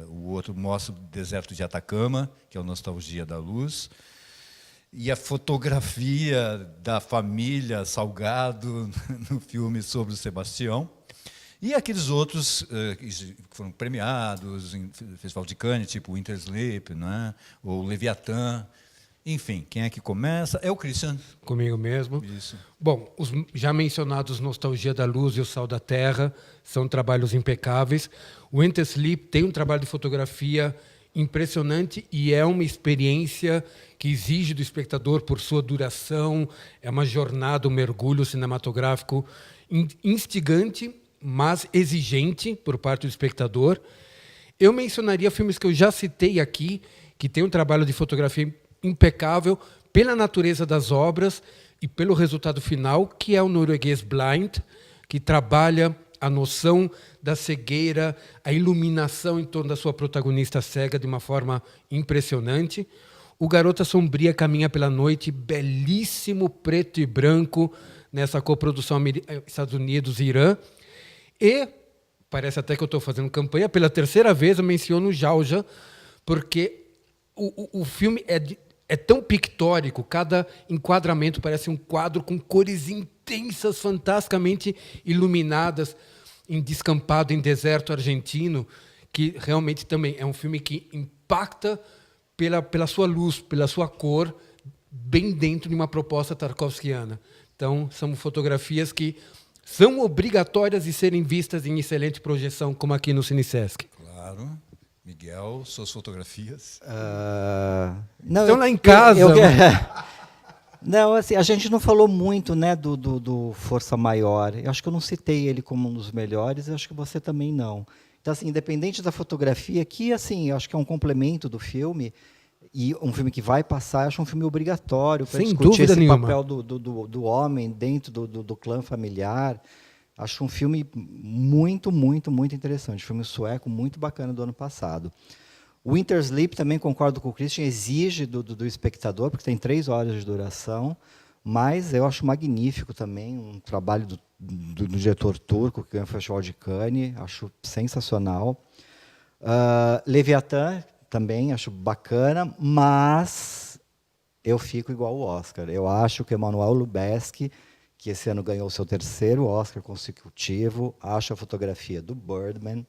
O outro mostra o deserto de Atacama, que é o Nostalgia da Luz. E a fotografia da família Salgado no filme sobre o Sebastião. E aqueles outros que foram premiados em Festival de Cannes, tipo Winter Sleep, né? Ou Leviatã. Enfim, quem é que começa? É o Christian. Comigo mesmo. Isso. Bom, os já mencionados Nostalgia da Luz e O Sal da Terra são trabalhos impecáveis. O Winter Sleep tem um trabalho de fotografia impressionante e é uma experiência que exige do espectador por sua duração. É uma jornada, um mergulho cinematográfico instigante, mas exigente por parte do espectador. Eu mencionaria filmes que eu já citei aqui, que têm um trabalho de fotografia impecável pela natureza das obras e pelo resultado final, que é o norueguês Blind, que trabalha a noção da cegueira, a iluminação em torno da sua protagonista cega de uma forma impressionante. O Garota Sombria Caminha pela Noite, belíssimo preto e branco, nessa coprodução Estados Unidos e Irã. E, parece até que eu estou fazendo campanha, pela terceira vez eu menciono Jauja, porque o filme é tão pictórico, cada enquadramento parece um quadro com cores intensas, fantasticamente iluminadas, em descampado, em deserto argentino, que realmente também é um filme que impacta pela sua luz, pela sua cor, bem dentro de uma proposta tarkovskiana. Então, são fotografias que são obrigatórias de serem vistas em excelente projeção, como aqui no Cinesesc. Claro. Miguel, suas fotografias? Não, estão lá em casa. Não, assim, a gente não falou muito, né, do Força Maior. Eu acho que eu não citei ele como um dos melhores, eu acho que você também não. Então, assim, independente da fotografia, que assim, eu acho que é um complemento do filme, e um filme que vai passar, eu acho um filme obrigatório para discutir esse papel do homem dentro do clã familiar. Acho um filme muito, muito, muito interessante. Filme sueco muito bacana do ano passado. Winter Sleep, também concordo com o Christian, exige do espectador, porque tem 3 horas de duração, mas eu acho magnífico também, um trabalho do diretor turco, que ganhou o Festival de Cannes, acho sensacional. Leviatã, também acho bacana, mas eu fico igual o Oscar. Eu acho que Emmanuel Lubezki, que esse ano ganhou o seu 3º Oscar consecutivo, acho a fotografia do Birdman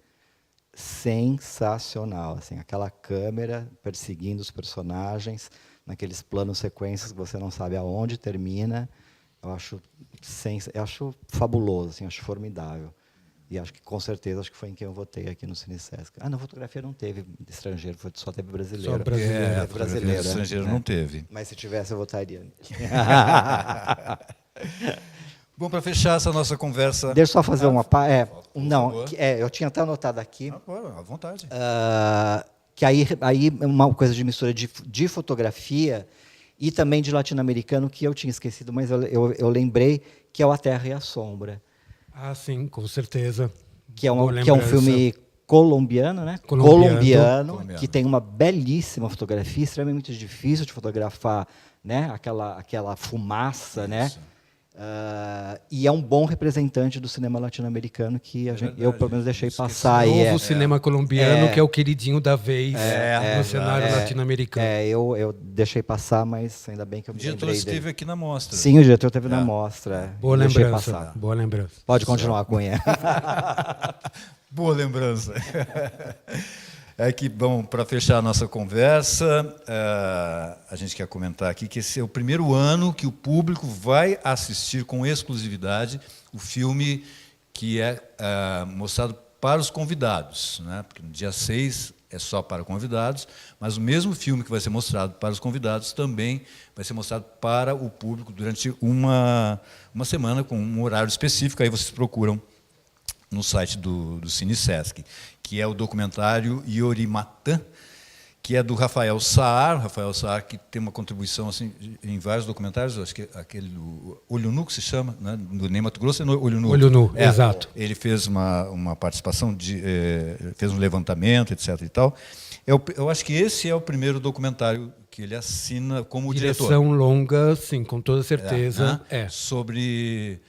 sensacional, assim, aquela câmera perseguindo os personagens, naqueles planos sequências que você não sabe aonde termina, eu acho fabuloso, assim, acho formidável. E acho que, com certeza, acho que foi em quem eu votei aqui no Cine Sesc. Na fotografia não teve estrangeiro, só teve brasileiro. Só brasileiro. Brasileiro, estrangeiro não teve. Mas se tivesse, eu votaria nele. Bom, para fechar essa nossa conversa... Deixa eu só fazer uma... favor. Eu tinha até anotado aqui... À vontade. Que aí é uma coisa de mistura de fotografia e também de latino-americano, que eu tinha esquecido, mas eu lembrei, que é o A Terra e a Sombra. Ah, sim, com certeza. Que é um filme colombiano, né? Colombiano, que tem uma belíssima fotografia, extremamente difícil de fotografar, né? Aquela fumaça, né? E é um bom representante do cinema latino-americano que eu, pelo menos, deixei passar. O novo cinema colombiano, que é o queridinho da vez no cenário latino-americano. Eu deixei passar, mas ainda bem que eu me lembrei dele. O diretor esteve aqui na mostra. Sim, o diretor esteve na mostra. Boa lembrança. Boa lembrança. Pode continuar, Cunha. Boa lembrança. É que, bom, para fechar a nossa conversa, a gente quer comentar aqui que esse é o primeiro ano que o público vai assistir com exclusividade o filme que é mostrado para os convidados, né? Porque no dia 6 é só para convidados, mas o mesmo filme que vai ser mostrado para os convidados também vai ser mostrado para o público durante uma semana, com um horário específico. Aí vocês procuram no site do Cine Sesc, que é o documentário Yorimatan, que é do Rafael Saar, que tem uma contribuição assim, em vários documentários, acho que aquele do Olho Nu, que se chama, né? Do Ney Mato Grosso, é no Olho Nu. Olho Nu, exato. Ele fez uma participação, fez um levantamento, etc. e tal. Eu acho que esse é o primeiro documentário que ele assina como diretor. Direção longa, sim, com toda certeza. Sobre...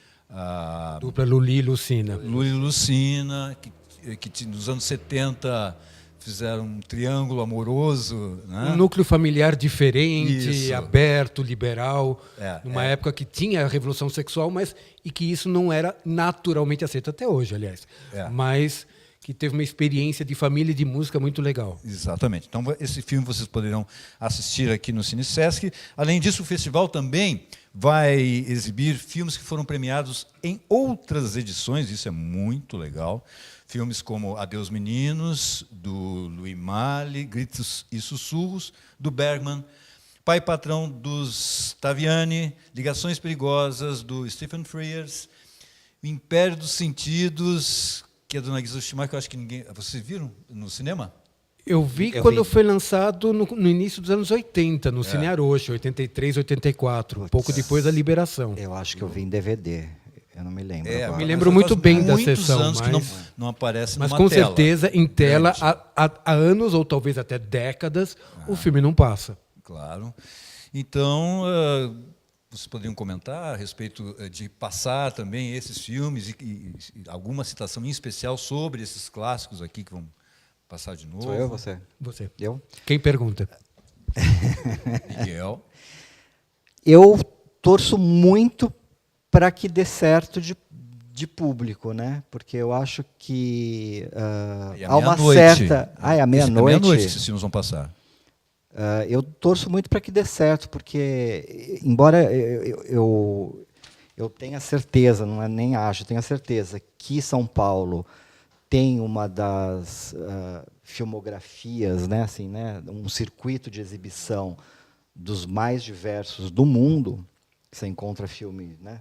dupla Luli e Lucina. Luli e Lucina, que nos anos 70 fizeram um triângulo amoroso. Né? Um núcleo familiar diferente, Isso. aberto, liberal, numa época que tinha a revolução sexual, e que isso não era naturalmente aceito até hoje, aliás. Mas que teve uma experiência de família e de música muito legal. Exatamente. Então, esse filme vocês poderão assistir aqui no Cine Sesc. Além disso, o festival também vai exibir filmes que foram premiados em outras edições, isso é muito legal. Filmes como Adeus Meninos, do Louis Malle, Gritos e Sussurros, do Bergman, Pai Patrão, dos Taviani, Ligações Perigosas, do Stephen Frears, O Império dos Sentidos, que é do Nagisa Oshima, que eu acho que ninguém... Vocês viram no cinema? Eu vi quando foi lançado no início dos anos 80, no Cine Aroche, 83, 84, pouco depois da liberação. Eu acho que eu vi em DVD. Eu não me lembro. Eu me lembro muito bem da sessão. Muitos anos que não aparece numa tela. Mas com certeza, em tela, há anos ou talvez até décadas, o filme não passa. Claro. Então, vocês poderiam comentar a respeito de passar também esses filmes e alguma citação em especial sobre esses clássicos aqui que vão passar de novo? Sou eu ou você? Você. Eu? Quem pergunta? Miguel. Eu torço muito para que dê certo de público, né? Porque eu acho que há uma certa... é à meia-noite? É meia-noite que esses filmes vão passar. Eu torço muito para que dê certo, porque, embora eu tenha certeza, não é nem acho, tenho a certeza que São Paulo tem uma das filmografias, né, assim, né, um circuito de exibição dos mais diversos do mundo. Você encontra filme, né?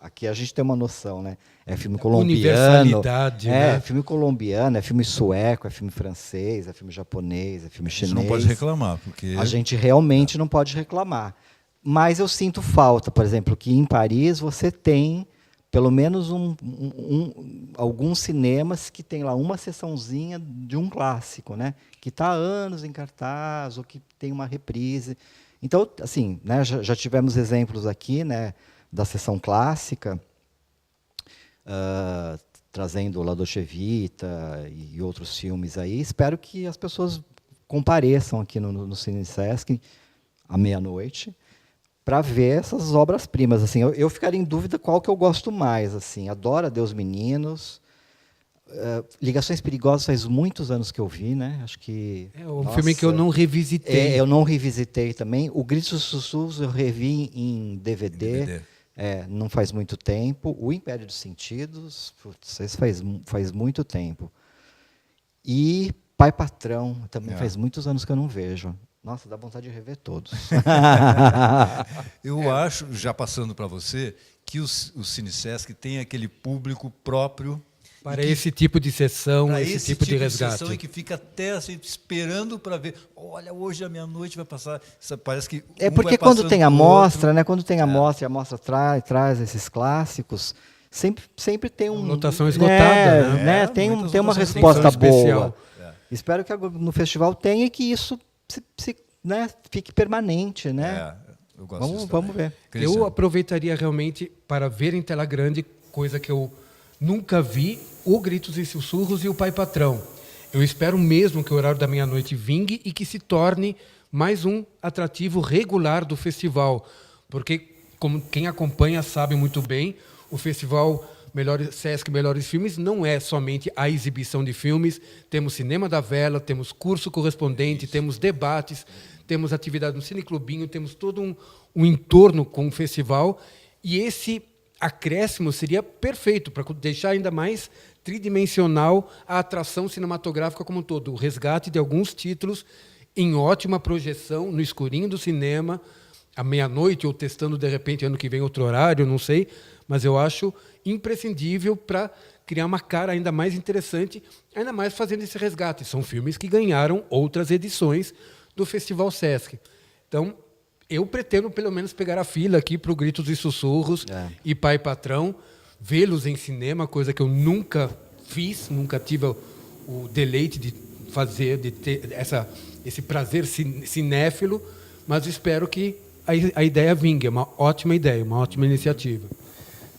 Aqui a gente tem uma noção, né? É filme colombiano, universalidade, né? Filme colombiano, é filme sueco, é filme francês, é filme japonês, é filme chinês. A gente não pode reclamar, porque a gente realmente não pode reclamar. Mas eu sinto falta, por exemplo, que em Paris você tem pelo menos alguns cinemas que tem lá uma sessãozinha de um clássico, né? Que está há anos em cartaz ou que tem uma reprise. Então, assim, né, já tivemos exemplos aqui, né, da sessão clássica, trazendo La Dolce Vita e outros filmes aí. Espero que as pessoas compareçam aqui no Cine Sesc à meia-noite para ver essas obras-primas. Assim, eu ficaria em dúvida qual que eu gosto mais. Assim, adoro Adeus Meninos, Ligações Perigosas faz muitos anos que eu vi, né? Acho que... É um filme que eu não revisitei. Eu não revisitei também. O Gritos e Sussurros eu revi em DVD. Não faz muito tempo. O Império dos Sentidos, putz, esse faz muito tempo. E Pai Patrão, também faz muitos anos que eu não vejo. Nossa, dá vontade de rever todos. Eu acho, já passando para você, que o Cine-Sesc tem aquele público próprio Para esse tipo de sessão, esse tipo de resgate. Sessão, e que fica até assim, esperando para ver. Olha, hoje à meia-noite vai passar. Isso parece que porque quando tem a mostra, né? Quando tem a mostra, e a mostra traz esses clássicos, sempre tem uma lotação esgotada, né? Tem uma resposta boa. Espero que no festival tenha e que isso né, fique permanente, né? Eu gosto vamos ver. Eu aproveitaria realmente para ver em tela grande, coisa que eu nunca vi, o Gritos e Sussurros e o Pai Patrão. Eu espero mesmo que o horário da meia-noite vingue e que se torne mais um atrativo regular do festival. Porque, como quem acompanha sabe muito bem, o festival Sesc Melhores Filmes não é somente a exibição de filmes. Temos Cinema da Vela, temos curso correspondente, temos debates, temos atividade no Cineclubinho, temos todo um entorno com o festival. E esse acréscimo seria perfeito para deixar ainda mais tridimensional a atração cinematográfica como um todo. O resgate de alguns títulos em ótima projeção, no escurinho do cinema, à meia-noite, ou testando, de repente, ano que vem outro horário, não sei. Mas eu acho imprescindível para criar uma cara ainda mais interessante, ainda mais fazendo esse resgate. São filmes que ganharam outras edições do Festival Sesc. Então, eu pretendo, pelo menos, pegar a fila aqui para o Gritos e Sussurros e Pai Patrão, vê-los em cinema, coisa que eu nunca fiz, nunca tive o deleite de fazer, de ter esse prazer cinéfilo, mas espero que a ideia vingue. É uma ótima ideia, uma ótima iniciativa.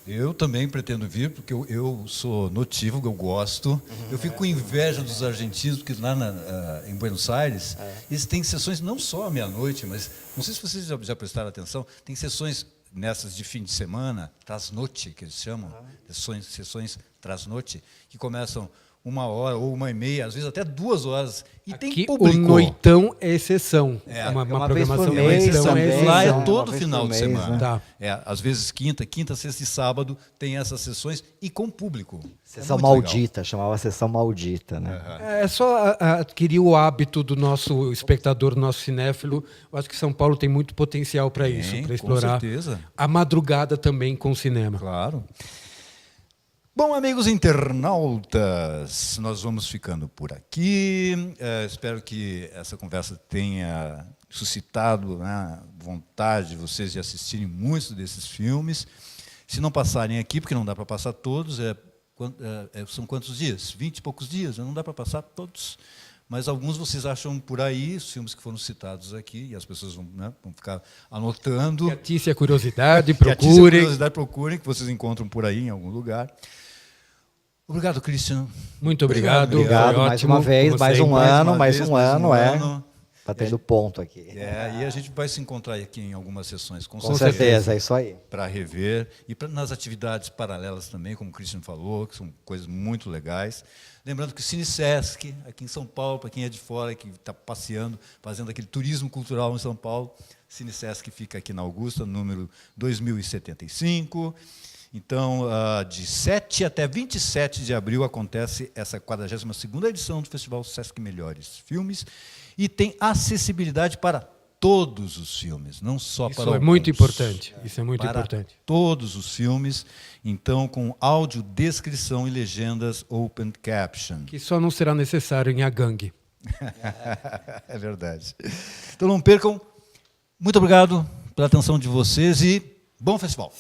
Eu também pretendo vir, porque eu sou notívago, eu gosto. Eu fico com inveja dos argentinos, porque lá em Buenos Aires, eles têm sessões não só à meia-noite, mas, não sei se vocês já prestaram atenção, tem sessões nessas de fim de semana, trasnoite, que eles chamam, sessões trasnoite, que começam 1 hora ou 1h30, às vezes até 2 horas. E aqui tem público. O noitão é exceção. Uma programação vez por mês também. Lá é todo final de mês, semana. né? Tá. Às vezes quinta, sexta e sábado tem essas sessões e com público. Sessão muito maldita, chamava Sessão Maldita, né? É só adquirir o hábito do nosso espectador, do nosso cinéfilo. Eu acho que São Paulo tem muito potencial para isso, para explorar com certeza. a madrugada também com o cinema. Claro. Bom, amigos internautas, nós vamos ficando por aqui. Espero que essa conversa tenha suscitado, né, vontade de vocês de assistirem muitos desses filmes. Se não passarem aqui, porque não dá para passar todos, são quantos dias? 20 e poucos dias, não dá para passar todos. Mas alguns vocês acham por aí, os filmes que foram citados aqui, e as pessoas vão ficar anotando. Que atice a curiosidade, procurem, que vocês encontram por aí em algum lugar. Obrigado, Christian. Muito obrigado. Obrigado mais ótimo, uma vez, mais um ano. Está tendo ponto aqui. E a gente vai se encontrar aqui em algumas sessões, com certeza, é isso aí. Para rever e nas atividades paralelas também, como o Christian falou, que são coisas muito legais. Lembrando que o Cine-Sesc, aqui em São Paulo, para quem é de fora, que está passeando, fazendo aquele turismo cultural em São Paulo, Cine-Sesc fica aqui na Augusta, número 2075. Então, de 7 até 27 de abril acontece essa 42ª edição do Festival Sesc Melhores Filmes e tem acessibilidade para todos os filmes, não só para alguns. Isso é muito importante. Isso é muito importante. Todos os filmes, então com áudio, descrição e legendas open caption. Que só não será necessário em A Gangue. É verdade. Então não percam. Muito obrigado pela atenção de vocês e bom festival.